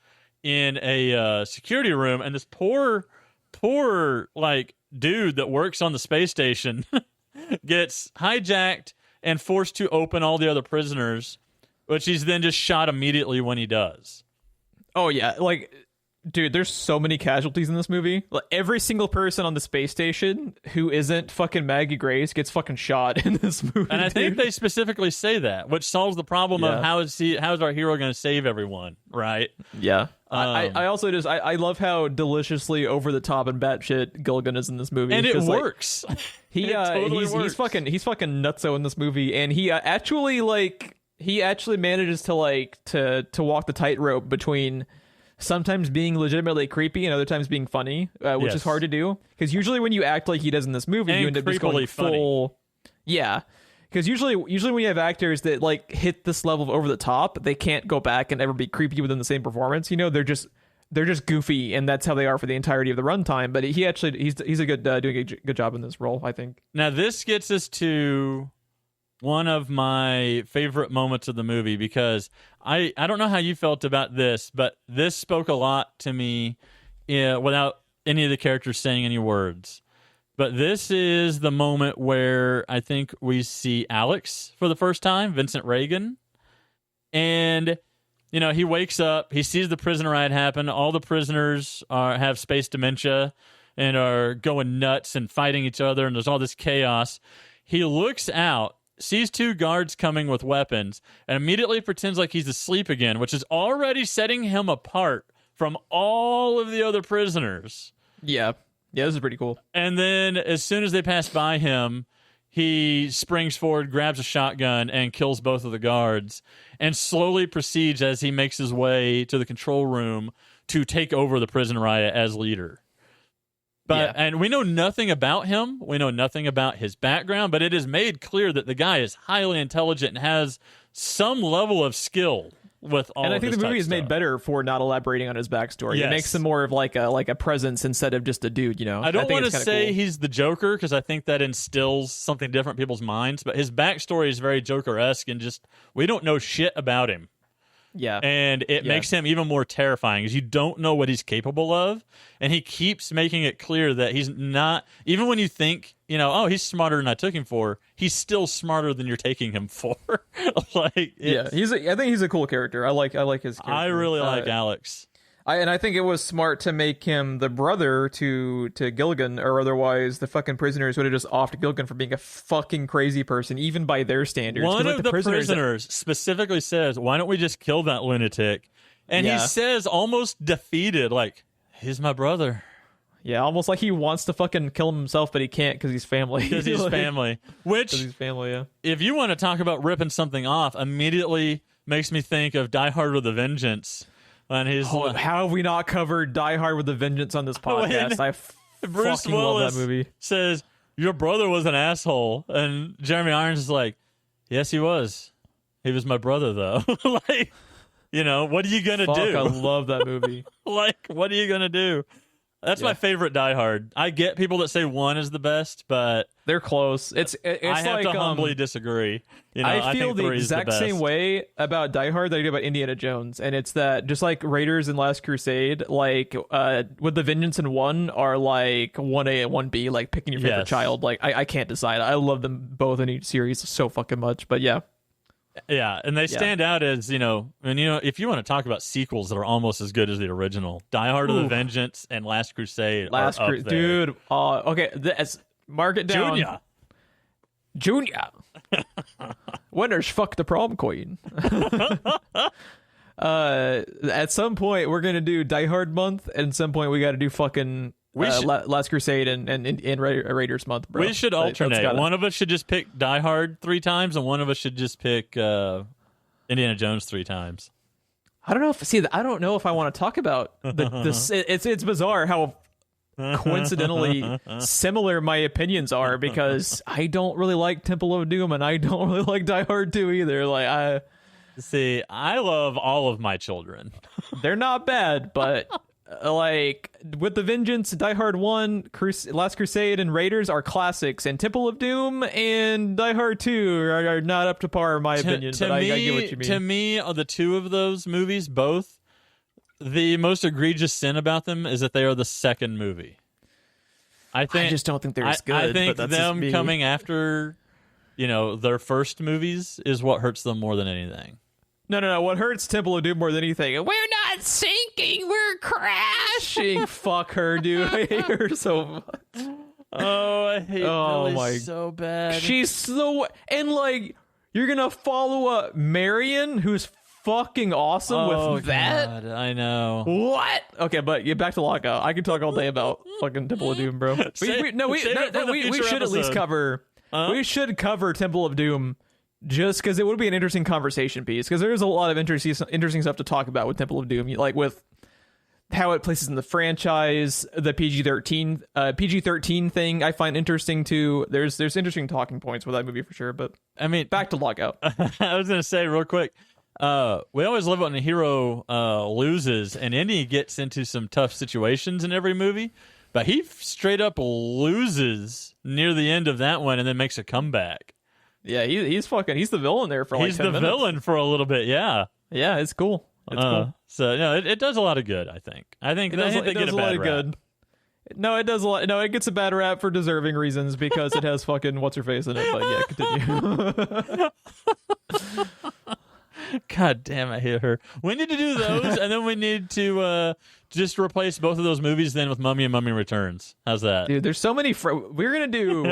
in a security room, and this poor dude that works on the space station gets hijacked and forced to open all the other prisoners, which he's then just shot immediately when he does. Oh yeah, Dude, there's so many casualties in this movie. Like, every single person on the space station who isn't fucking Maggie Grace gets fucking shot in this movie. And I think they specifically say that, which solves the problem of how is our hero going to save everyone, right? Yeah. I also I love how deliciously over the top and batshit Gilligan is in this movie, and it works. He's fucking nutso in this movie, and he actually manages to walk the tightrope between sometimes being legitimately creepy and other times being funny, which is hard to do. Because usually when you act like he does in this movie, you end up just going full... Yeah. Because usually when you have actors that like hit this level of over the top, they can't go back and ever be creepy within the same performance. You know, they're just goofy, and that's how they are for the entirety of the runtime. But he's a good doing a good job in this role, I think. Now this gets us to one of my favorite moments of the movie, because I don't know how you felt about this, but this spoke a lot to me without any of the characters saying any words. But this is the moment where I think we see Alex for the first time, Vincent Reagan. And, you know, he wakes up, he sees the prison riot happen. All the prisoners have space dementia and are going nuts and fighting each other, and there's all this chaos. He looks out, sees two guards coming with weapons, and immediately pretends like he's asleep again, which is already setting him apart from all of the other prisoners. Yeah, this is pretty cool. And then as soon as they pass by him, he springs forward, grabs a shotgun, and kills both of the guards, and slowly proceeds as he makes his way to the control room to take over the prison riot as leader. And we know nothing about him. We know nothing about his background, but it is made clear that the guy is highly intelligent and has some level of skill with all. And I think the movie is made better for not elaborating on his backstory. Yes. It makes him more of like a presence instead of just a dude. You know, I don't want to say he's the Joker, because I think that instills something different in people's minds. But his backstory is very Joker-esque, and just we don't know shit about him. Yeah. And it makes him even more terrifying, because you don't know what he's capable of. And he keeps making it clear that he's not, even when you think, you know, oh, he's smarter than I took him for, he's still smarter than you're taking him for. I think he's a cool character. I like his character. I really like Alex. I think it was smart to make him the brother to Gilligan, or otherwise the fucking prisoners would have just offed Gilligan for being a fucking crazy person, even by their standards. One of the prisoners specifically says, why don't we just kill that lunatic? And he says, almost defeated, like, he's my brother. Yeah, almost like he wants to fucking kill himself, but he can't because he's family. Because he's family. Which, he's family, yeah. If you want to talk about ripping something off, immediately makes me think of Die Hard with a Vengeance. And how have we not covered Die Hard with a Vengeance on this podcast? I Bruce fucking Willis love that movie. Says, your brother was an asshole. And Jeremy Irons is like, yes, he was. He was my brother, though. Like, you know, what are you going to do? I love that movie. Like, what are you going to do? That's my favorite Die Hard. I get people that say one is the best, but they're close. It's I have to humbly disagree. You know, I feel think the exact same way about Die Hard that I do about Indiana Jones, and it's that just like Raiders and Last Crusade, like with the Vengeance and 1 are like 1A and 1B, like picking your favorite child. Like I can't decide. I love them both in each series so fucking much, but yeah. Yeah, and they stand out as, you know, and you know, if you want to talk about sequels that are almost as good as the original, Die Hard with a Vengeance and Last Crusade are up there. Dude, okay, mark it down. Junior. Winners fuck the prom queen. At some point, we're going to do Die Hard month, and at some point, we got to do fucking Last Crusade and Raiders month, bro. We should alternate. One of us should just pick Die Hard 3 times, and one of us should just pick Indiana Jones 3 times. I don't know if I want to talk about this. It's bizarre how coincidentally similar my opinions are, because I don't really like Temple of Doom, and I don't really like Die Hard 2 either. Like I love all of my children. They're not bad, but like with the Vengeance, Die Hard 1, Last Crusade, and Raiders are classics, and Temple of Doom and Die Hard 2 are not up to par in my opinion. But I get what you mean. To me, the two of those movies, both, the most egregious sin about them is that they are the second movie. I just don't think they're as good. I think but them coming after, their first movies is what hurts them more than anything. No. What hurts Temple of Doom more than anything? We're not not sinking. We're crashing. Fuck her, dude. I hate her so much. Oh, I hate Millie so bad. She's so... And, like, you're going to follow up Marion, who's fucking awesome with that? God, I know. What? Okay, but get back to Lockout. I can talk all day about fucking Temple of Doom, bro. We should at least cover... We should cover Temple of Doom just because it would be an interesting conversation piece, because there is a lot of interesting stuff to talk about with Temple of Doom, like with how it places in the franchise, the PG-13 thing I find interesting too. There's interesting talking points with that movie for sure, but I mean, back to Lockout. I was going to say real quick, we always love when a hero loses, and Indy gets into some tough situations in every movie, but he straight up loses near the end of that one and then makes a comeback. Yeah, he's the villain there for like 10 minutes. He's the villain for a little bit, yeah. Yeah, it's cool. It's cool. So, no, it does a lot of good, I think. They get a bad rap. Good. No, it does a lot. No, it gets a bad rap for deserving reasons because it has fucking what's-her-face in it, but yeah, continue. God damn, I hate her. We need to do those, and then we need to just replace both of those movies then with Mummy and Mummy Returns. How's that? Dude, there's so many... We're going to do...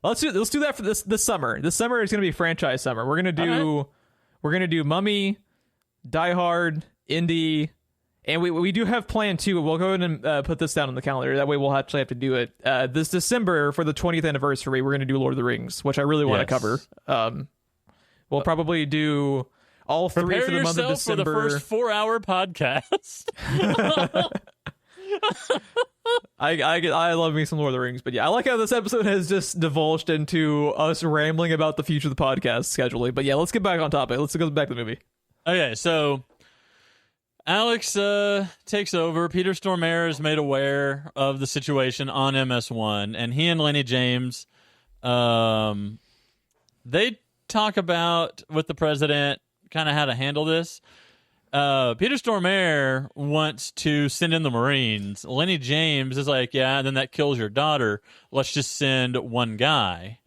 Let's do that for this summer. This summer is going to be franchise summer. We're going to do Mummy, Die Hard, Indy, and we do have planned too. We'll go ahead and put this down on the calendar. That way we'll actually have to do it. This December for the 20th anniversary, we're going to do Lord of the Rings, which I really want to cover. We'll probably do all three Prepare for the month of December. For the first 4-hour podcast. I love me some Lord of the Rings, but yeah, I like how this episode has just divulged into us rambling about the future of the podcast scheduling. But yeah, let's get back on topic. Let's go back to the movie. Okay, so Alex takes over. Peter Stormare is made aware of the situation on MS-1, and he and Lenny James, they talk about with the president kind of how to handle this. Peter Stormare wants to send in the Marines. Lenny James is like, yeah, and then that kills your daughter. Let's just send one guy.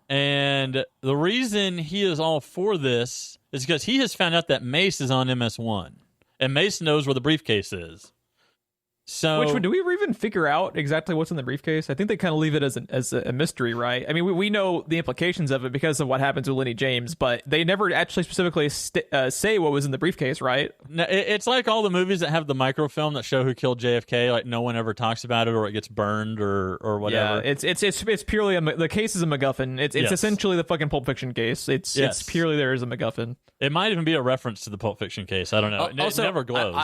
And the reason he is all for this is because he has found out that Mace is on MS-1, and Mace knows where the briefcase is. So, do we even figure out exactly what's in the briefcase? I think they kind of leave it as a mystery, right? I mean, we know the implications of it because of what happens with Lenny James, but they never actually specifically say what was in the briefcase, right? No, it's like all the movies that have the microfilm that show who killed JFK. Like no one ever talks about it, or it gets burned, or whatever. Yeah, it's purely the case is a MacGuffin. It's essentially the fucking Pulp Fiction case. It's purely there as a MacGuffin. It might even be a reference to the Pulp Fiction case. I don't know. It never glows.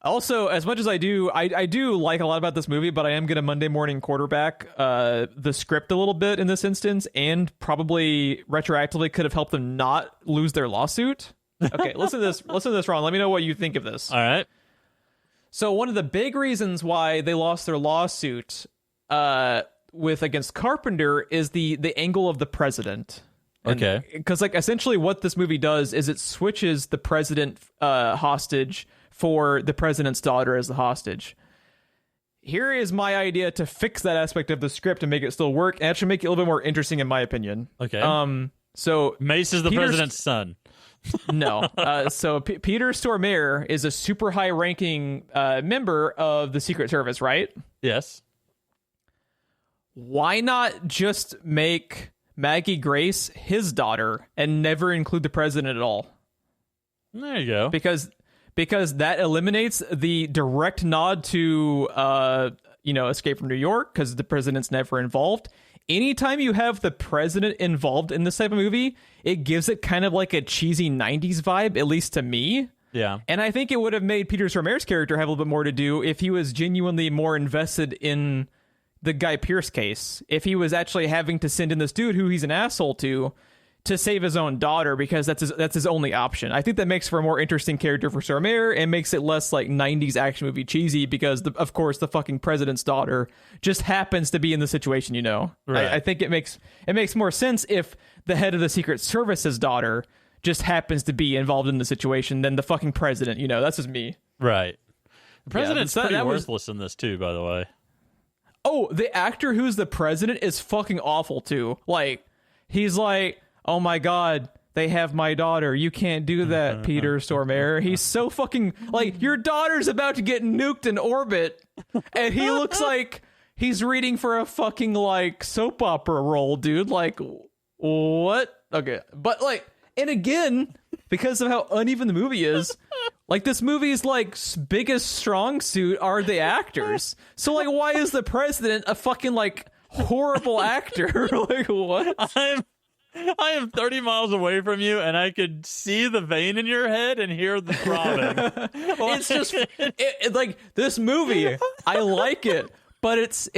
Also, as much as I do like a lot about this movie, but I am going to Monday morning quarterback the script a little bit in this instance, and probably retroactively could have helped them not lose their lawsuit. Okay, listen to this, Ron. Let me know what you think of this. All right. So one of the big reasons why they lost their lawsuit against Carpenter is the angle of the president. Okay. Because like essentially what this movie does is it switches the president hostage for the president's daughter as the hostage. Here is my idea to fix that aspect of the script and make it still work, and actually make it a little bit more interesting in my opinion. Okay. So Mace is the president's son. No. So Peter Stormare is a super high-ranking member of the Secret Service, right? Yes. Why not just make Maggie Grace his daughter and never include the president at all? There you go. Because that eliminates the direct nod to, Escape from New York, because the president's never involved. Anytime you have the president involved in this type of movie, it gives it kind of like a cheesy 90s vibe, at least to me. Yeah. And I think it would have made Peter Stormare's character have a little bit more to do if he was genuinely more invested in the Guy Pearce case. If he was actually having to send in this dude who he's an asshole to save his own daughter, because that's his only option. I think that makes for a more interesting character for Stormare and makes it less like 90s action movie cheesy, because of course the fucking president's daughter just happens to be in the situation, you know. Right. I think it makes more sense if the head of the Secret Service's daughter just happens to be involved in the situation than the fucking president, you know. That's just me. Right. The president's pretty worthless in this too, by the way. Oh, the actor who's the president is fucking awful too. Like, he's like, oh my God, they have my daughter. You can't do that, Peter Stormare. He's so fucking, like, your daughter's about to get nuked in orbit, and he looks like he's reading for a fucking, like, soap opera role, dude. Like, what? Okay. But, like, and again, because of how uneven the movie is, like, this movie's, like, biggest strong suit are the actors. So, like, why is the president a fucking, like, horrible actor? Like, what? I am 30 miles away from you, and I could see the vein in your head and hear the throbbing. It's just, like, this movie, I like it, but it's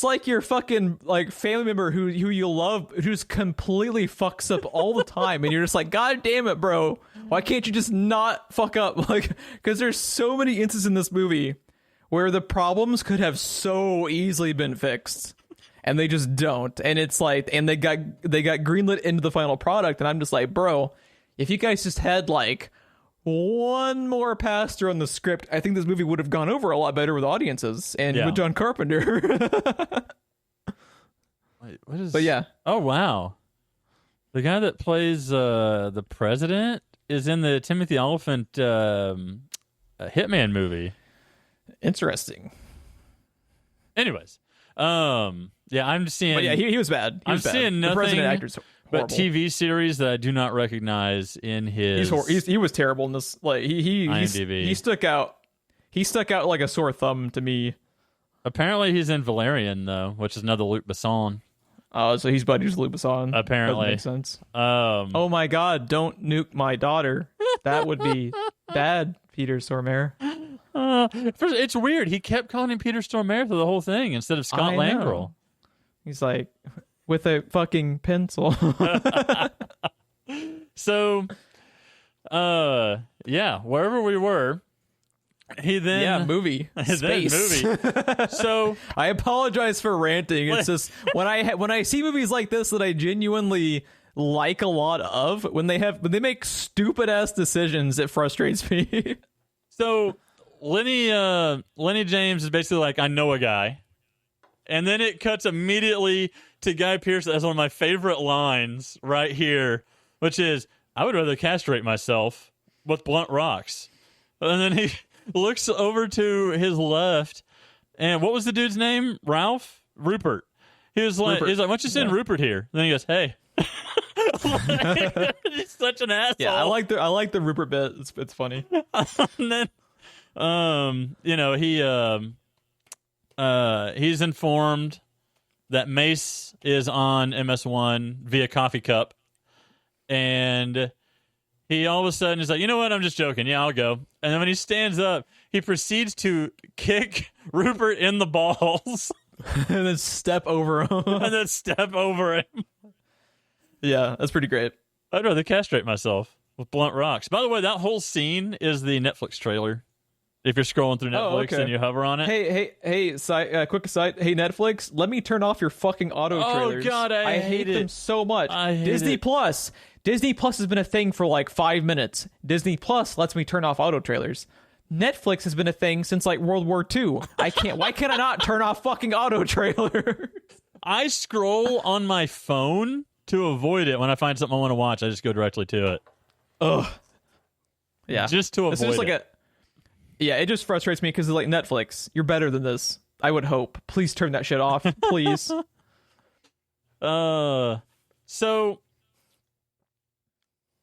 like your fucking, like, family member who you love, who just completely fucks up all the time, and you're just like, God damn it, bro, why can't you just not fuck up? Like, because there's so many instances in this movie where the problems could have so easily been fixed, and they just don't. And it's like, and they got greenlit into the final product, and I'm just like, bro, if you guys just had, like, one more pastor on the script, I think this movie would have gone over a lot better with audiences and with John Carpenter. Wait, what is? But yeah. Oh wow, the guy that plays the president is in the Timothy Olyphant Hitman movie. Interesting. Anyways, yeah, I'm seeing. But yeah, he was bad. I'm bad. seeing The nothing president actor's horrible. but TV series that I do not recognize in his. He was terrible in this. Like he stuck out. He stuck out like a sore thumb to me. Apparently, he's in Valerian though, which is another Luc Besson. Oh, so he's buddies with Luc Besson. Apparently, makes sense. Oh my God! Don't nuke my daughter. That would be bad, Peter Stormare. It's weird. He kept calling him Peter Stormare through the whole thing instead of Scott Langrill. He's like, with a fucking pencil. So, yeah, wherever we were, he then movie space. Movie. So I apologize for ranting. It's just when I see movies like this that I genuinely like a lot of, when they make stupid ass decisions, it frustrates me. So Lenny James is basically like, I know a guy. And then it cuts immediately to Guy Pearce as one of my favorite lines right here, which is, I would rather castrate myself with blunt rocks. And then he looks over to his left, and what was the dude's name? Rupert. He was like, Rupert. He's like, why don't you send Rupert here? And then he goes, hey. He's such an asshole. Yeah, I like the Rupert bit. It's funny. And then, he's informed that Mace is on MS-1 via coffee cup, and he all of a sudden is like, you know what? I'm just joking. Yeah, I'll go. And then when he stands up, he proceeds to kick Rupert in the balls, and then step over him. Yeah, that's pretty great. I'd rather castrate myself with blunt rocks. By the way, that whole scene is the Netflix trailer. If you're scrolling through Netflix and you hover on it. Hey, quick aside. Hey, Netflix, let me turn off your fucking auto trailers. Oh, God, I hate them so much. Disney Plus has been a thing for like 5 minutes. Disney Plus lets me turn off auto trailers. Netflix has been a thing since like World War II. Why can't I not turn off fucking auto trailers? I scroll on my phone to avoid it. When I find something I want to watch, I just go directly to it. Ugh. Yeah. Just to avoid it. Yeah, it just frustrates me because it's like, Netflix, you're better than this. I would hope. Please turn that shit off, please. So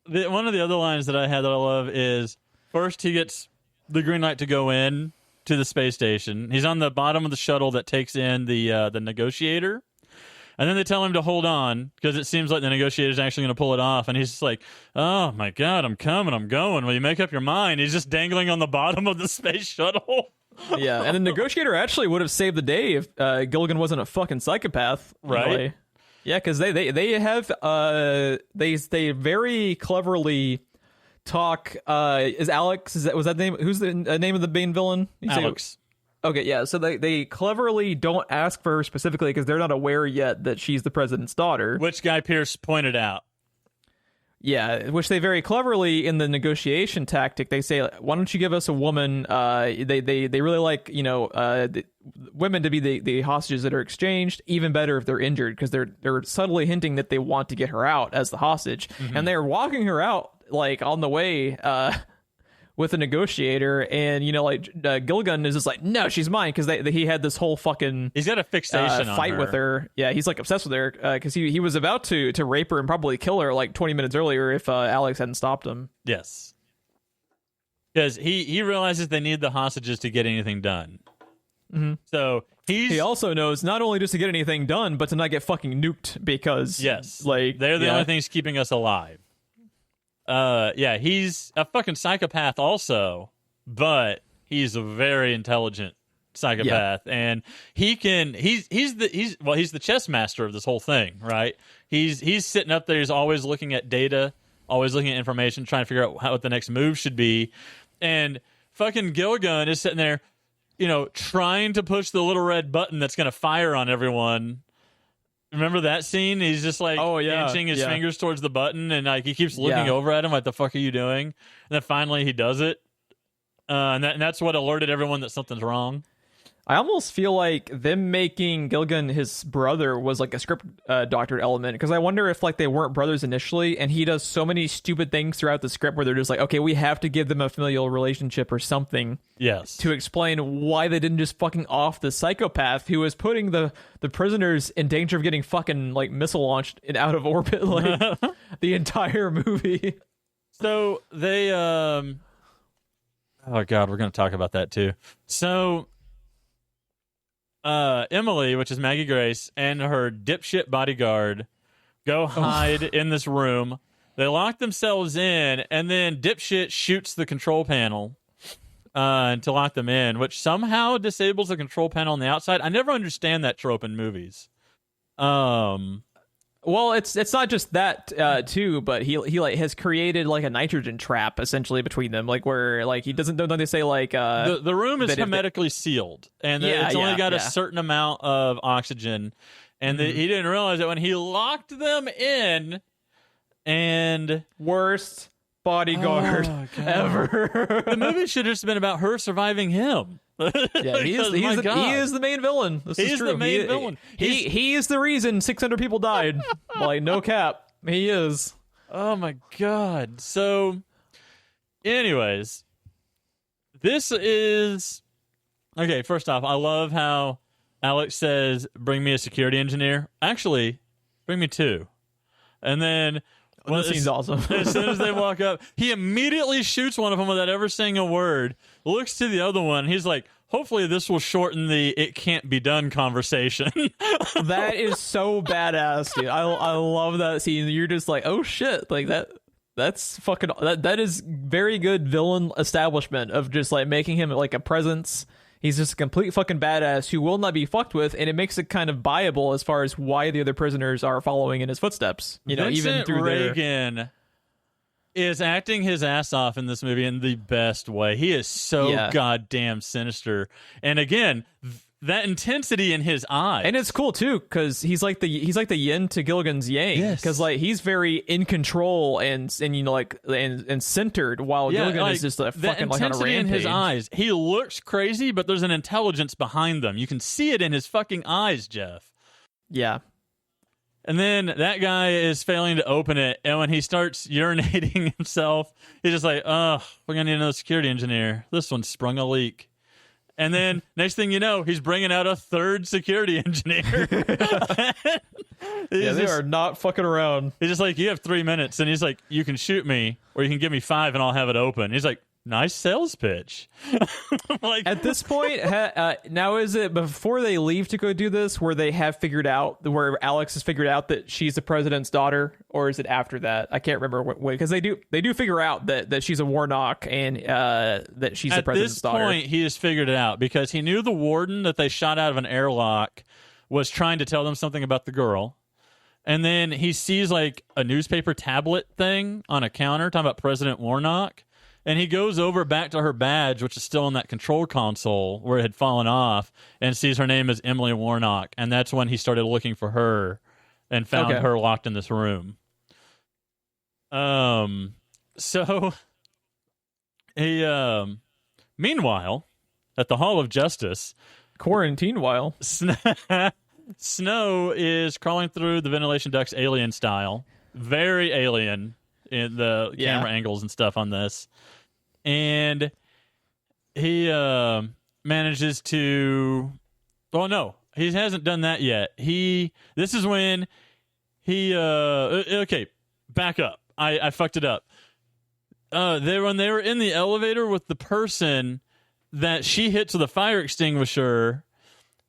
one of the other lines that I had that I love is, first he gets the green light to go in to the space station. He's on the bottom of the shuttle that takes in the negotiator. And then they tell him to hold on because it seems like the negotiator's actually going to pull it off. And he's just like, oh, my God, I'm coming, I'm going. Will you make up your mind? He's just dangling on the bottom of the space shuttle. Yeah, and the negotiator actually would have saved the day if Gilligan wasn't a fucking psychopath. Right. Anyway. Yeah, because they have, they very cleverly talk, was that the name? Who's the name of the main villain? Alex. Okay, yeah, so they cleverly don't ask for her specifically because they're not aware yet that she's the president's daughter. Which Guy Pearce pointed out. Yeah, which they very cleverly in the negotiation tactic, they say, why don't you give us a woman? They really like, women to be the hostages that are exchanged, even better if they're injured, because they're subtly hinting that they want to get her out as the hostage. And they're walking her out like on the way with a negotiator, and Gilligan is just like, no, she's mine, because he had this whole fucking he's got a fixation on fight her. with her. Yeah, he's like obsessed with her because he was about to rape her and probably kill her like 20 minutes earlier if Alex hadn't stopped him. Yes, because he realizes they need the hostages to get anything done. So he also knows not only just to get anything done, but to not get fucking nuked, because they're the only things keeping us alive. He's a fucking psychopath also, but he's a very intelligent psychopath, and he's the chess master of this whole thing, right? He's sitting up there, he's always looking at data, always looking at information, trying to figure out what the next move should be, and fucking Gilligan is sitting there, trying to push the little red button that's going to fire on everyone. Remember that scene? He's just like inching his fingers towards the button, and like he keeps looking over at him like, the fuck are you doing? And then finally he does it. And that's what alerted everyone that something's wrong. I almost feel like them making Gilligan his brother was like a script doctored element, because I wonder if like they weren't brothers initially, and he does so many stupid things throughout the script where they're just like, okay, we have to give them a familial relationship or something. Yes. To explain why they didn't just fucking off the psychopath who was putting the prisoners in danger of getting fucking like missile launched and out of orbit like the entire movie. So they oh god, we're going to talk about that too. So Emily, which is Maggie Grace, and her dipshit bodyguard go hide in this room. They lock themselves in, and then dipshit shoots the control panel to lock them in, which somehow disables the control panel on the outside. I never understand that trope in movies. Well, it's not just that too, but he like has created like a nitrogen trap essentially between them, like where like he don't they say like the room is hermetically sealed, and it's only got a certain amount of oxygen, and he didn't realize it when he locked them in. And worst bodyguard ever. The movie should have just been about her surviving him. Yeah, he is the main villain. This is true. The main villain. He is the reason 600 people died. Like, no cap. He is. Oh my god. So, anyways, this is okay. First off, I love how Alex says, "Bring me a security engineer." Actually, bring me two. And then this scene's awesome. As soon as they walk up, he immediately shoots one of them without ever saying a word. Looks to the other one. He's like, hopefully this will shorten the "it can't be done" conversation. That is so badass, dude. I love that scene. You're just like, oh shit, like that's fucking that is very good villain establishment of just like making him like a presence. He's just a complete fucking badass who will not be fucked with, and it makes it kind of viable as far as why the other prisoners are following in his footsteps. Vincent even through Reagan is acting his ass off in this movie in the best way. He is so goddamn sinister, and again, that intensity in his eyes, and it's cool too because he's like the yin to Gilligan's yang. Because like he's very in control and centered, while Gilligan is just a fucking like on a rampage. In his eyes, he looks crazy, but there's an intelligence behind them. You can see it in his fucking eyes, Jeff. Yeah. And then that guy is failing to open it, and when he starts urinating himself, he's just like, "Oh, we're gonna need another security engineer. This one sprung a leak." And then next thing you know, he's bringing out a third security engineer. They are not fucking around. He's just like, "You have 3 minutes," and he's like, "You can shoot me, or you can give me 5, and I'll have it open." He's like, "Nice sales pitch." Like, at this point, now is it before they leave to go do this, where they have figured out, where Alex has figured out that she's the president's daughter, or is it after that? I can't remember because they do figure out that she's a Warnock and that she's the president's daughter. At this point, he has figured it out because he knew the warden that they shot out of an airlock was trying to tell them something about the girl. And then he sees like a newspaper tablet thing on a counter talking about President Warnock. And he goes over back to her badge, which is still in that control console where it had fallen off, and sees her name is Emily Warnock. And that's when he started looking for her and found her locked in this room. So he meanwhile, at the Hall of Justice, Quarantine while Snow is crawling through the ventilation ducts alien style. Very alien in the camera angles and stuff on this. And he manages to... Oh, no. He hasn't done that yet. This is when he... okay, back up. I fucked it up. When they were in the elevator with the person that she hits with a fire extinguisher...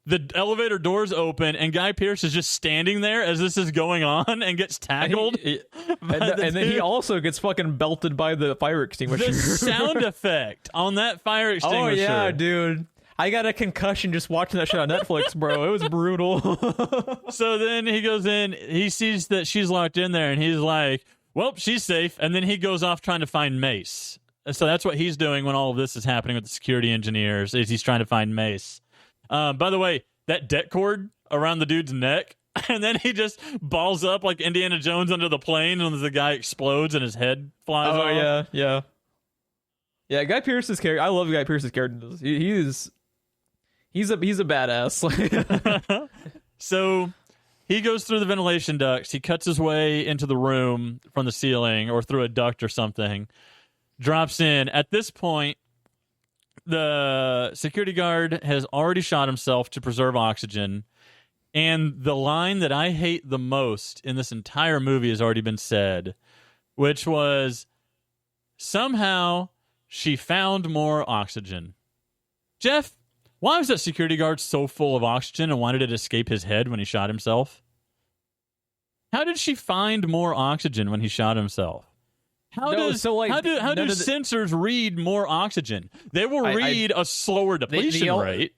The elevator doors open, and Guy Pearce is just standing there as this is going on and gets tackled. And then he also gets fucking belted by the fire extinguisher. The sound effect on that fire extinguisher. Oh, yeah, dude. I got a concussion just watching that shit on Netflix, bro. It was brutal. So then he goes in, he sees that she's locked in there, and he's like, well, she's safe. And then he goes off trying to find Mace. So that's what he's doing when all of this is happening with the security engineers, is he's trying to find Mace. By the way, that det cord around the dude's neck, and then he just balls up like Indiana Jones under the plane, and the guy explodes and his head flies off. Oh, yeah. Yeah, Guy Pearce's character. I love Guy Pearce's character. He's a badass. So he goes through the ventilation ducts. He cuts his way into the room from the ceiling or through a duct or something. Drops in. At this point, the security guard has already shot himself to preserve oxygen. And the line that I hate the most in this entire movie has already been said, which was, somehow she found more oxygen. Jeff, why was that security guard so full of oxygen, and why did it escape his head when he shot himself? How did she find more oxygen when he shot himself? How do sensors read more oxygen? They will read a slower depletion rate.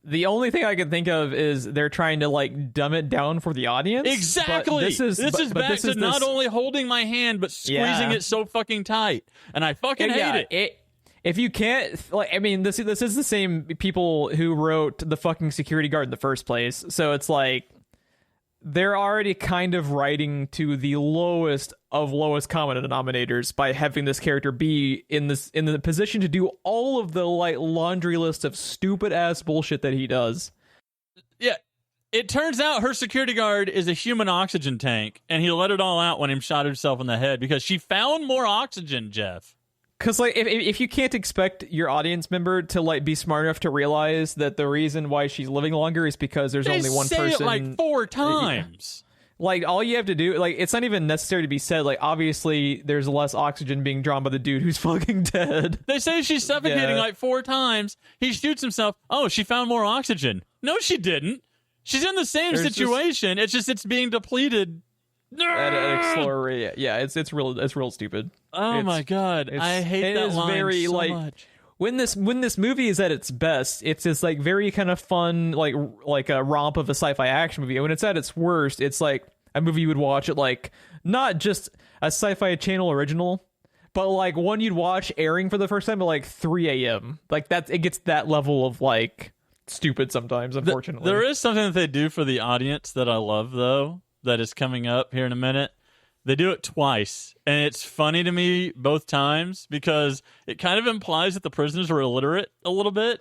The only thing I can think of is they're trying to like dumb it down for the audience. Exactly. This is back to not only holding my hand but squeezing it so fucking tight, and I fucking hate it. If you can't, like, I mean, this is the same people who wrote the fucking security guard in the first place, so it's like they're already kind of writing to the lowest of lowest common denominators by having this character be in the position to do all of the like laundry list of stupid ass bullshit that he does. Yeah, it turns out her security guard is a human oxygen tank, and he let it all out when he shot himself in the head because she found more oxygen, Jeff. Because like if you can't expect your audience member to like be smart enough to realize that the reason why she's living longer is because there's only one person. They say it like 4 times. Like all you have to do, like it's not even necessary to be said. Like obviously there's less oxygen being drawn by the dude who's fucking dead. They say she's suffocating like 4 times. He shoots himself. Oh, she found more oxygen. No, she didn't. She's in the same situation. It's being depleted. At a slower rate. Yeah, it's real stupid. My god, I hate that line very, so much. When this movie is at its best, it's this like very kind of fun like a romp of a sci-fi action movie. And when it's at its worst, it's like a movie you would watch at like not just a Sci-Fi Channel original, but like one you'd watch airing for the first time at like 3 a.m. Like it gets that level of like stupid sometimes. Unfortunately, there is something that they do for the audience that I love though. That is coming up here in a minute. They do it twice, and it's funny to me both times because it kind of implies that the prisoners are illiterate a little bit.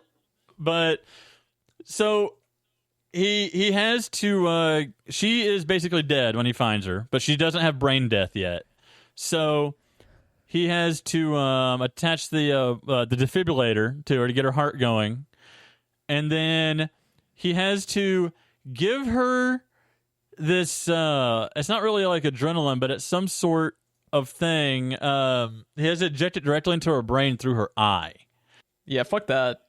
But so he has to. She is basically dead when he finds her, but she doesn't have brain death yet. So he has to attach the defibrillator to her to get her heart going, and then he has to give her this it's not really like adrenaline, but it's some sort of thing. He has it injected directly into her brain through her eye. Yeah, fuck that.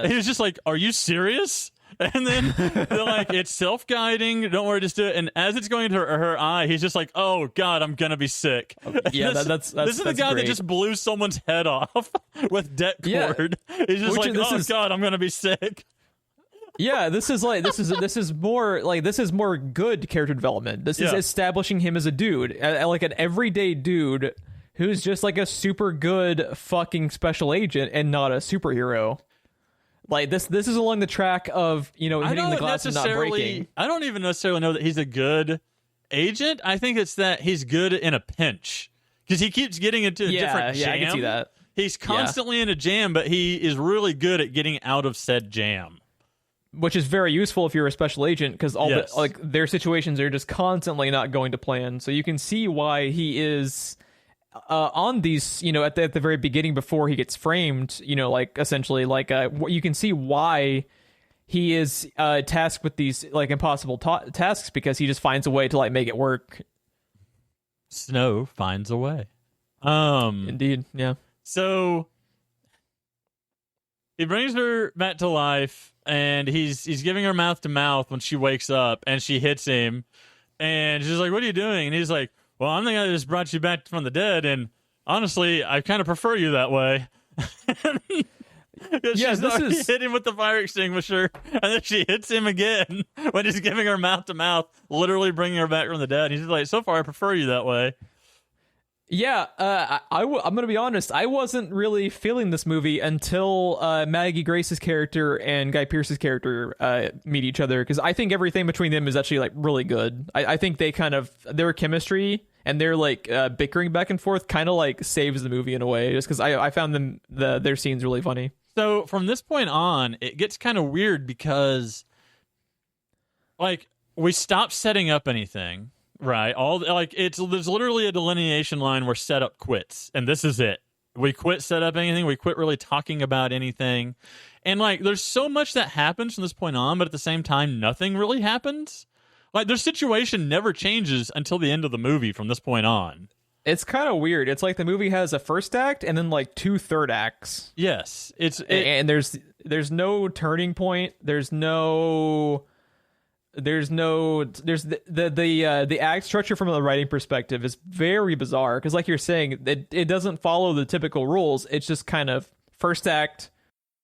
He was just like, are you serious? And then they're like, it's self-guiding, don't worry, just do it. And as it's going into her eye, he's just like, oh god, I'm gonna be sick. Yeah, this is the guy great. that just blew someone's head off with det cord. He's just like, god, I'm gonna be sick. Yeah, this is more good character development. This is establishing him as a dude, like an everyday dude who's just like a super good fucking special agent and not a superhero. Like this is along the track of hitting the glass and not breaking. I don't even necessarily know that he's a good agent, I think it's that he's good in a pinch because he keeps getting into a different jam. Yeah, I can see that. He's constantly in a jam, but he is really good at getting out of said jam. Which is very useful if you're a special agent, because their situations are just constantly not going to plan. So you can see why he is on these, at the very beginning before he gets framed. Essentially, you can see why he is tasked with these impossible tasks, because he just finds a way to make it work. Snow finds a way. Indeed, yeah. So he brings her back to life, and he's giving her mouth to mouth when she wakes up, and she hits him, and she's like, "What are you doing?" And he's like, "Well, I'm the guy that just brought you back from the dead, and honestly, I kind of prefer you that way." She's hit him with the fire extinguisher, and then she hits him again when he's giving her mouth to mouth, literally bringing her back from the dead. He's like, "So far, I prefer you that way." Yeah, I'm going to be honest. I wasn't really feeling this movie until Maggie Grace's character and Guy Pearce's character meet each other, because I think everything between them is actually really good. I think they their chemistry and their bickering back and forth kind of saves the movie in a way, just because I found their scenes really funny. So from this point on, it gets kind of weird because we stop setting up anything. Right. There's literally a delineation line where setup quits, and this is it. We quit set up anything. We quit really talking about anything. And there's so much that happens from this point on, but at the same time, nothing really happens. Their situation never changes until the end of the movie from this point on. It's kind of weird. It's the movie has a first act and then 2 third acts. Yes. And there's no turning point. There's the act structure from the writing perspective is very bizarre, because you're saying, it doesn't follow the typical rules. It's just kind of first act.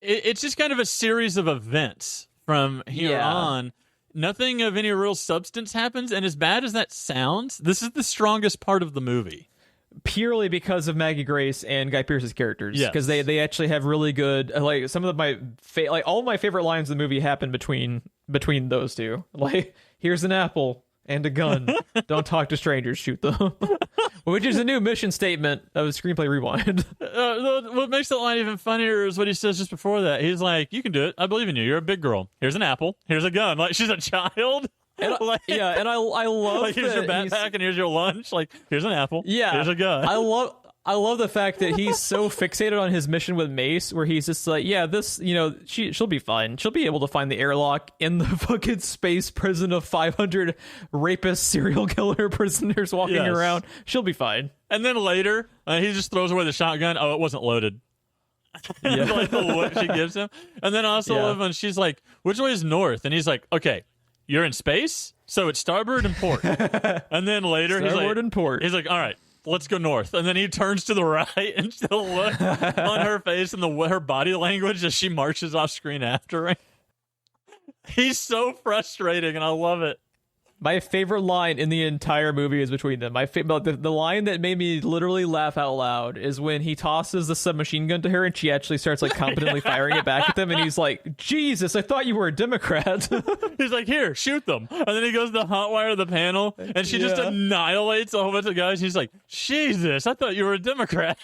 It's just kind of a series of events from here on. Nothing of any real substance happens, and as bad as that sounds, this is the strongest part of the movie. Purely because of Maggie Grace and Guy Pearce's characters, because they actually have really good some of all of my favorite lines in the movie happen between those two. Here's an apple and a gun. Don't talk to strangers. Shoot them. Which is a new mission statement of Screenplay Rewind. What makes that line even funnier is what he says just before that. He's like, "You can do it. I believe in you. You're a big girl. Here's an apple. Here's a gun." She's a child. And I love here's your backpack and here's your lunch. Here's an apple. Yeah, here's a gun. I love the fact that he's so fixated on his mission with Mace, where he's just this, she'll be fine. She'll be able to find the airlock in the fucking space prison of 500 rapist serial killer prisoners walking around. She'll be fine. And then later, he just throws away the shotgun. Oh, it wasn't loaded. Yeah. The look she gives him. And then also when she's like, "Which way is north?" And he's like, "Okay, you're in space, so it's starboard and port." And then later, starboard and port. He's like, "All right, let's go north." And then he turns to the right, and the look on her face and her body language as she marches off screen after him. He's so frustrating, and I love it. My favorite line in the entire movie is between them. The line that made me literally laugh out loud is when he tosses the submachine gun to her, and she actually starts competently firing it back at them, and he's like, "Jesus, I thought you were a Democrat." He's like, "Here, shoot them." And then he goes to hotwire the panel, and she just annihilates a whole bunch of guys. He's like, "Jesus, I thought you were a Democrat."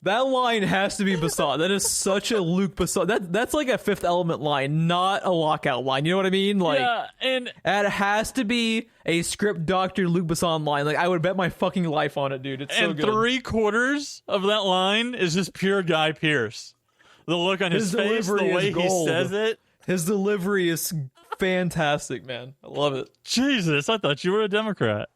That line has to be Besson. That is such a Luc Besson. That's a Fifth Element line, not a Lockout line. You know what I mean? And it has to be a script doctor Luc Besson line. I would bet my fucking life on it, dude. It's so good. And 3/4 of that line is just pure Guy Pearce. The look on his face, the way he says it. His delivery is fantastic, man. I love it. Jesus, I thought you were a Democrat.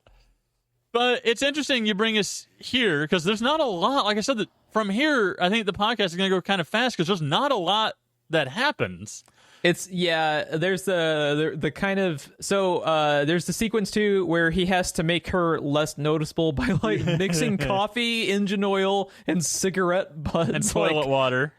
But it's interesting you bring us here, because there's not a lot. Like I said, that from here, I think the podcast is going to go kind of fast, because there's not a lot that happens. There's the kind of, there's the sequence too where he has to make her less noticeable by mixing coffee, engine oil, and cigarette butts and toilet water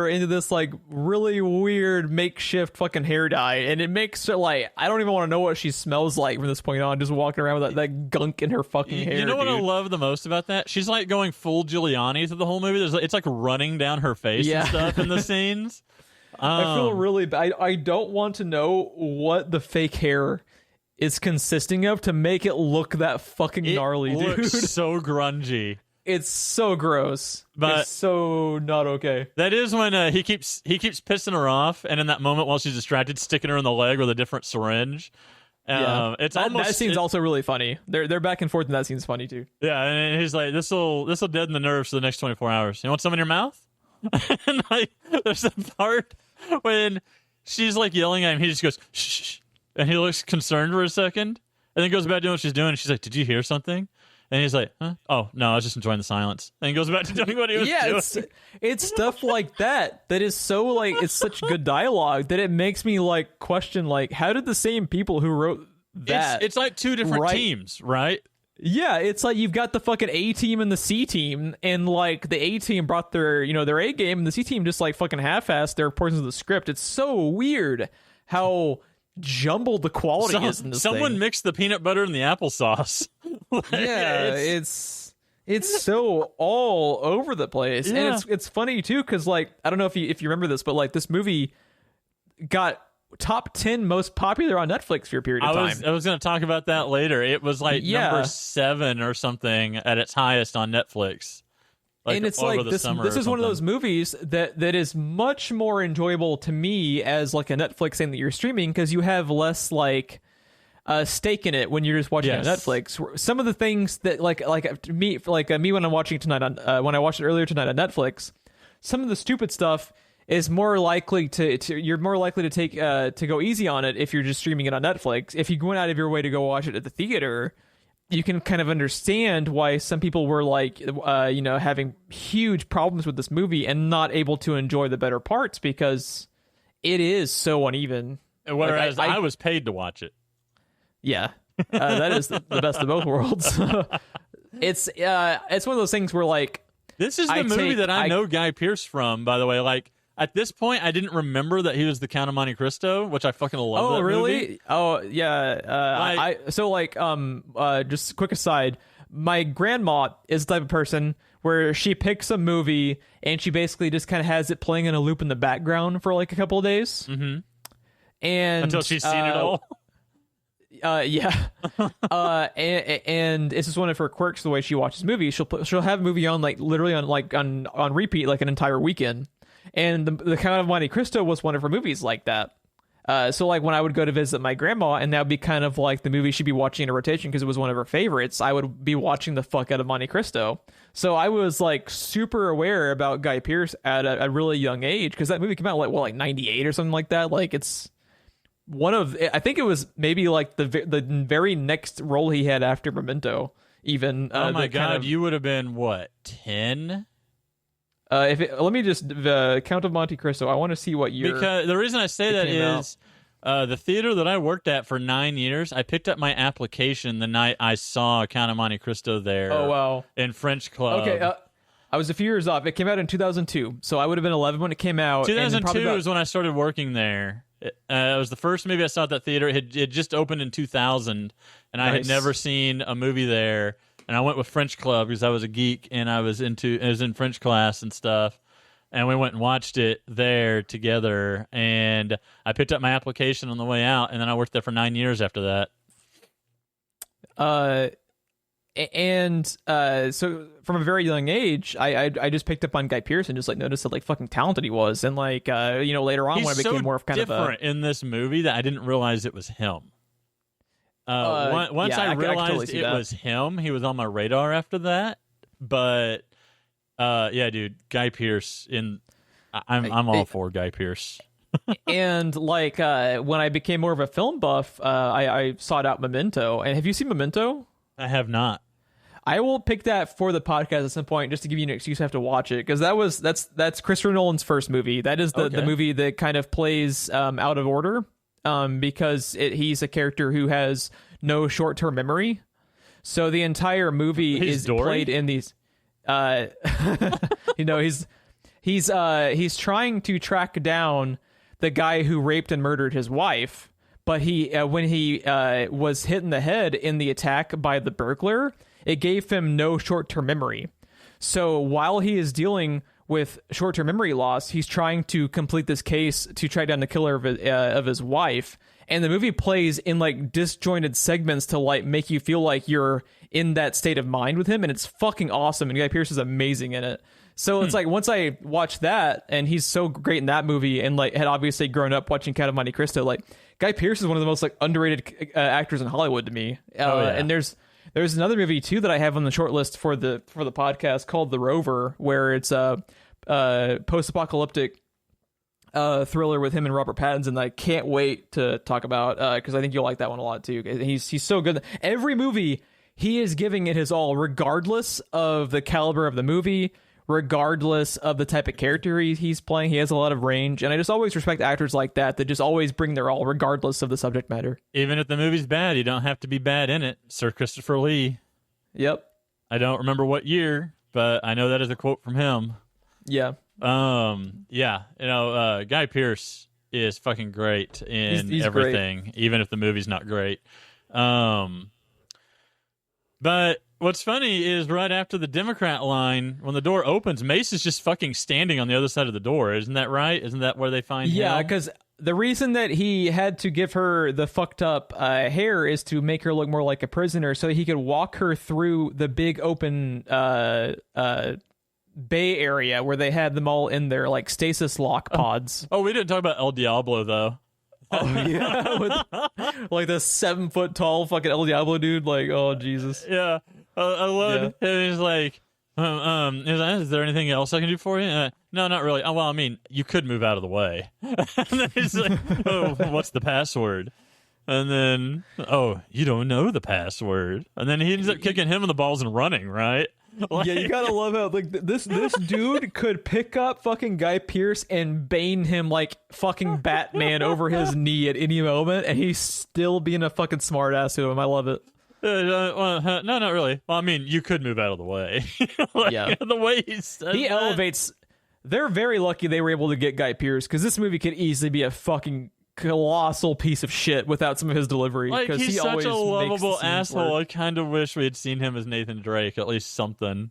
into this really weird makeshift fucking hair dye, and it makes her I don't even want to know what she smells like from this point on, just walking around with that gunk in her fucking hair. You know what dude. I love the most about that? She's going full Giuliani through the whole movie. It's running down her face and stuff in the scenes. I feel really bad. I don't want to know what the fake hair is consisting of to make it look that fucking gnarly, It looks dude. so grungy. It's so gross. But it's so not okay. that is when he keeps pissing her off, and in that moment while she's distracted, sticking her in the leg with a different syringe. It's almost that scene's also really funny. They're back and forth, and that scene's funny too. Yeah, and he's like, "This'll deaden the nerves for the next 24 hours. You want some in your mouth?" And like, there's a part when she's like yelling at him, he just goes, "Shh, shh," and he looks concerned for a second, and then goes back to doing what she's doing. And she's like, "Did you hear something?" And he's like, "Huh? Oh no, I was just enjoying the silence." And he goes back to doing what he was doing. It's stuff like that is so like it's such good dialogue that it makes me like question like how did the same people who wrote that it's like two different teams, right? Yeah, it's like you've got the fucking A team and the C team, and like the A team brought their their A game, and the C team just like fucking half-assed their portions of the script. It's so weird how jumbled the quality is in this Someone thing. mixed the peanut butter and the applesauce. Yeah, it's so all over the place, Yeah. and it's funny too because like I don't know if you remember this, but like this movie got top 10 most popular on Netflix for a period of time. I was going to talk about that later. It was like number 7 or something at its highest on Netflix. And it's like this is one of those movies that is much more enjoyable to me as like a Netflix thing that you're streaming because you have less like stake in it when you're just watching it on Netflix. Some of the things that like me when I'm watching it tonight on when I watched it earlier tonight on Netflix, some of the stupid stuff is more likely to you're more likely to take to go easy on it if you're just streaming it on Netflix. If you went out of your way to go watch it at the theater, you can kind of understand why some people were like, having huge problems with this movie and not able to enjoy the better parts because it is so uneven. Whereas I was paid to watch it. Yeah, that is the best of both worlds. It's one of those things where like this is the movie that I know Guy Pearce from. By the way, like at this point, I didn't remember that he was the Count of Monte Cristo, which I fucking love. Oh, that really? Movie. Oh, yeah. Just a quick aside. My grandma is the type of person where she picks a movie and she basically just kind of has it playing in a loop in the background for like a couple of days. Mm-hmm. And until she's seen it all. Yeah. And it's just one of her quirks. The way she watches movies, she'll have a movie on like literally on repeat like an entire weekend. And the Count of Monte Cristo was one of her movies like that. So like when I would go to visit my grandma, and that would be kind of like the movie she'd be watching in a rotation because it was one of her favorites, I would be watching the fuck out of Monte Cristo. So I was like super aware about Guy Pearce at a really young age because that movie came out like 98 or something like that. Like it's one of, I think it was maybe like the very next role he had after Memento. Even oh my god, you would have been what 10? Let me just Count of Monte Cristo. I want to see what year. Because the reason I say that is the theater that I worked at for 9 years. I picked up my application the night I saw Count of Monte Cristo there. Oh wow! In French Club. Okay, I was a few years off. It came out in 2002, so I would have been 11 when it came out. 2002 is when I started working there. It was the first movie I saw at that theater. It had just opened in 2000, and I had never seen a movie there. And I went with French Club because I was a geek and I was in French class and stuff. And we went and watched it there together. And I picked up my application on the way out, and then I worked there for 9 years after that. So from a very young age, I just picked up on Guy Pearce and just like noticed how like fucking talented he was. And like later on when I became more of kind of different in this movie that I didn't realize it was him. Once I realized it was him, he was on my radar after that. But dude, Guy Pearce I'm all for Guy Pearce. And like when I became more of a film buff, I sought out Memento. And have you seen Memento? I have not. I will pick that for the podcast at some point just to give you an excuse to have to watch it because that's Christopher Nolan's first movie. That is the movie that kind of plays out of order. Because he's a character who has no short-term memory, so the entire movie is played in these. He's trying to track down the guy who raped and murdered his wife, but when he was hit in the head in the attack by the burglar, it gave him no short-term memory. So while he is dealing with short-term memory loss. He's trying to complete this case to track down the killer of his wife, and the movie plays in like disjointed segments to like make you feel like you're in that state of mind with him, and it's fucking awesome. And Guy Pearce is amazing in it. So it's like once I watched that, and he's so great in that movie, and like had obviously grown up watching Count of Monte Cristo, like Guy Pearce is one of the most like underrated actors in Hollywood to me. And there's another movie too that I have on the short list for the podcast called The Rover, where it's a post-apocalyptic thriller with him and Robert Pattinson that I can't wait to talk about, because I think you'll like that one a lot too. He's so good. Every movie he is giving it his all, regardless of the caliber of the movie, regardless of the type of character he's playing. He has a lot of range, and I just always respect actors like that just always bring their all, regardless of the subject matter. Even if the movie's bad, you don't have to be bad in it. Sir Christopher Lee. Yep. I don't remember what year, but I know that is a quote from him. Yeah. Yeah. Guy Pearce is fucking great in he's everything, great. Even if the movie's not great. But what's funny is right after the Democrat line, when the door opens, Mace is just fucking standing on the other side of the door. Isn't that right? Isn't that where they find him? Yeah, because the reason that he had to give her the fucked up hair is to make her look more like a prisoner, so he could walk her through the big open bay area where they had them all in their like stasis lock pods. Oh, we didn't talk about El Diablo though. Oh yeah, with, like the 7 foot tall fucking El Diablo dude. Like, oh Jesus. Yeah, I love it. And he's like, is there anything else I can do for you? No, not really. Well, I mean, you could move out of the way. And then he's like, oh, what's the password? And then, oh, you don't know the password. And then he ends up kicking him in the balls and running, right? Like, yeah, you gotta love how like this dude could pick up fucking Guy Pearce and bane him like fucking Batman over his knee at any moment, and he's still being a fucking smartass to him. I love it. No, not really. Well, I mean, you could move out of the way. Like, yeah, the way he elevates. They're very lucky they were able to get Guy Pearce, because this movie could easily be a fucking colossal piece of shit without some of his delivery. Like, he's he such always a lovable asshole. Work. I kind of wish we had seen him as Nathan Drake, at least something.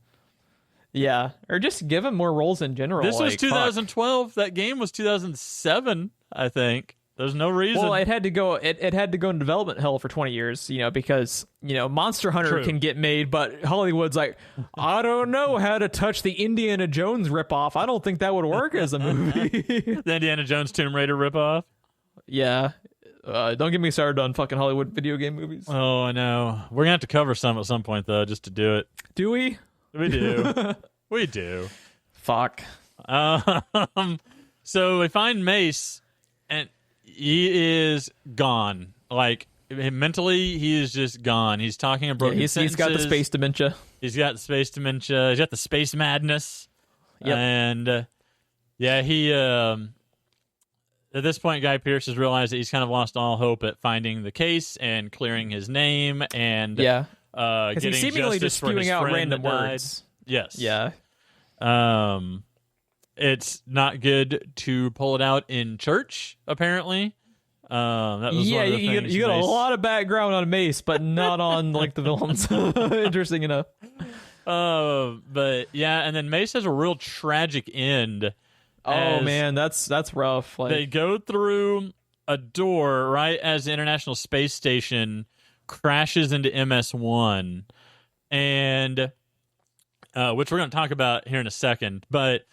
Yeah, or just give him more roles in general. This was like, 2012. Fuck. That game was 2007, I think. There's no reason. Well, it had to go. It had to go in development hell for 20 years, because Monster Hunter can get made, but Hollywood's like, I don't know how to touch the Indiana Jones ripoff. I don't think that would work as a movie. The Indiana Jones Tomb Raider ripoff. Yeah. Don't get me started on fucking Hollywood video game movies. Oh, I know. We're gonna have to cover some at some point though, just to do it. Do we? We do. We do. Fuck. So we find Mace, and he is gone. Like, mentally, he is just gone. He's talking in broken sentences. He's got the space dementia. He's got the space dementia. He's got the space madness. Yep. And he. At this point, Guy Pearce has realized that he's kind of lost all hope at finding the case and clearing his name and getting he's seemingly just spewing out random words. Yes. Yeah. It's not good to pull it out in church, apparently. That was one of the things you got a lot of background on Mace, but not on like the villains. Interesting enough. But yeah, and then Mace has a real tragic end. Oh man, that's rough. Like, they go through a door right as the International Space Station crashes into MS-1, and which we're going to talk about here in a second. But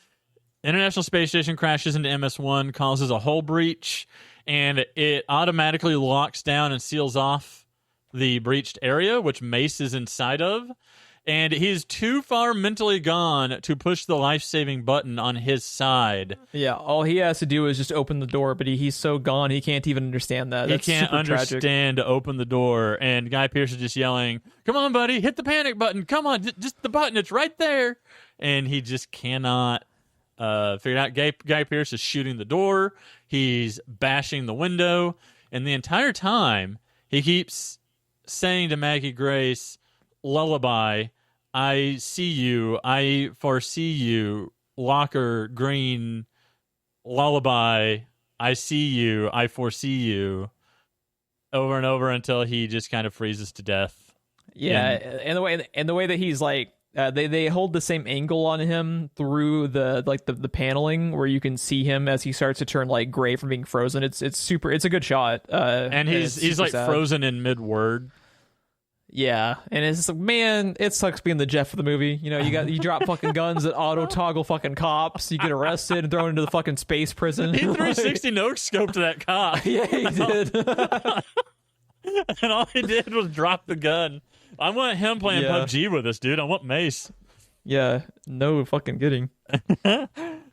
International Space Station crashes into MS-1, causes a hull breach, and it automatically locks down and seals off the breached area, which Mace is inside of. And he's too far mentally gone to push the life-saving button on his side. Yeah, all he has to do is just open the door, but he's so gone he can't even understand that. He can't understand to open the door, and Guy Pearce is just yelling, "Come on, buddy, hit the panic button. Come on, just the button. It's right there." And he just cannot figure it out. Guy Pearce is shooting the door. He's bashing the window. And the entire time, he keeps saying to Maggie Grace, "Lullaby, I see you, I foresee you, Locker Green, lullaby, I see you, I foresee you," over and over until he just kind of freezes to death. Yeah, and the way that he's like They hold the same angle on him through the paneling where you can see him as he starts to turn like gray from being frozen. It's a good shot. And he's like sad. Frozen in mid-word. Yeah, and it's just like, man, it sucks being the Jeff of the movie. You know, you drop fucking guns that auto toggle fucking cops. You get arrested and thrown into the fucking space prison. He 360 no-scoped that cop. Yeah, he did. And all he did was drop the gun. I want him playing PUBG with us, dude. I want Mace. Yeah, no fucking kidding.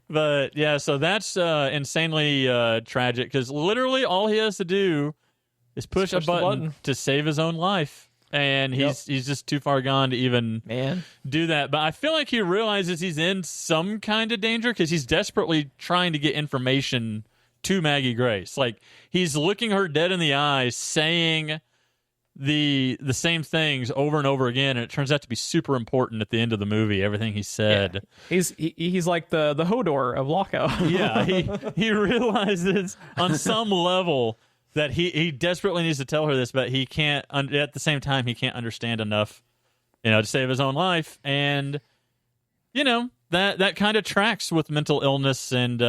But yeah, so that's insanely tragic because literally all he has to do is push a button to save his own life. And he's just too far gone to even do that. But I feel like he realizes he's in some kind of danger because he's desperately trying to get information to Maggie Grace. Like, he's looking her dead in the eyes, saying the same things over and over again, and it turns out to be super important at the end of the movie, everything he said. Yeah. He's like the Hodor of Lockout. Yeah, he realizes on some level that he desperately needs to tell her this, but he can't. At the same time, he can't understand enough, to save his own life. And that kind of tracks with mental illness and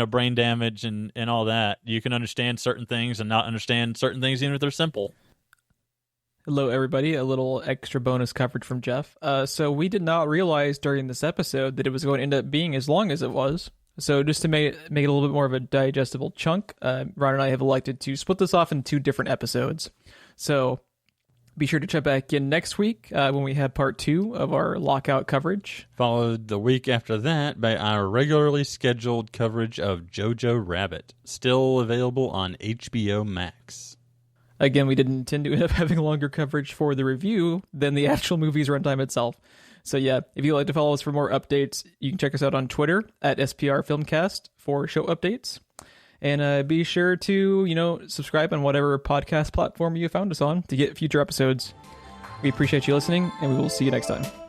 brain damage and all that. You can understand certain things and not understand certain things, even if they're simple. Hello, everybody. A little extra bonus coverage from Jeff. So we did not realize during this episode that it was going to end up being as long as it was. So just to make it a little bit more of a digestible chunk, Ron and I have elected to split this off in 2 different episodes. So be sure to check back in next week when we have part 2 of our Lockout coverage. Followed the week after that by our regularly scheduled coverage of Jojo Rabbit, still available on HBO Max. Again, we didn't intend to end up having longer coverage for the review than the actual movie's runtime itself. So yeah, if you'd like to follow us for more updates, you can check us out on Twitter at SPR Filmcast for show updates. And be sure to, subscribe on whatever podcast platform you found us on to get future episodes. We appreciate you listening, and we will see you next time.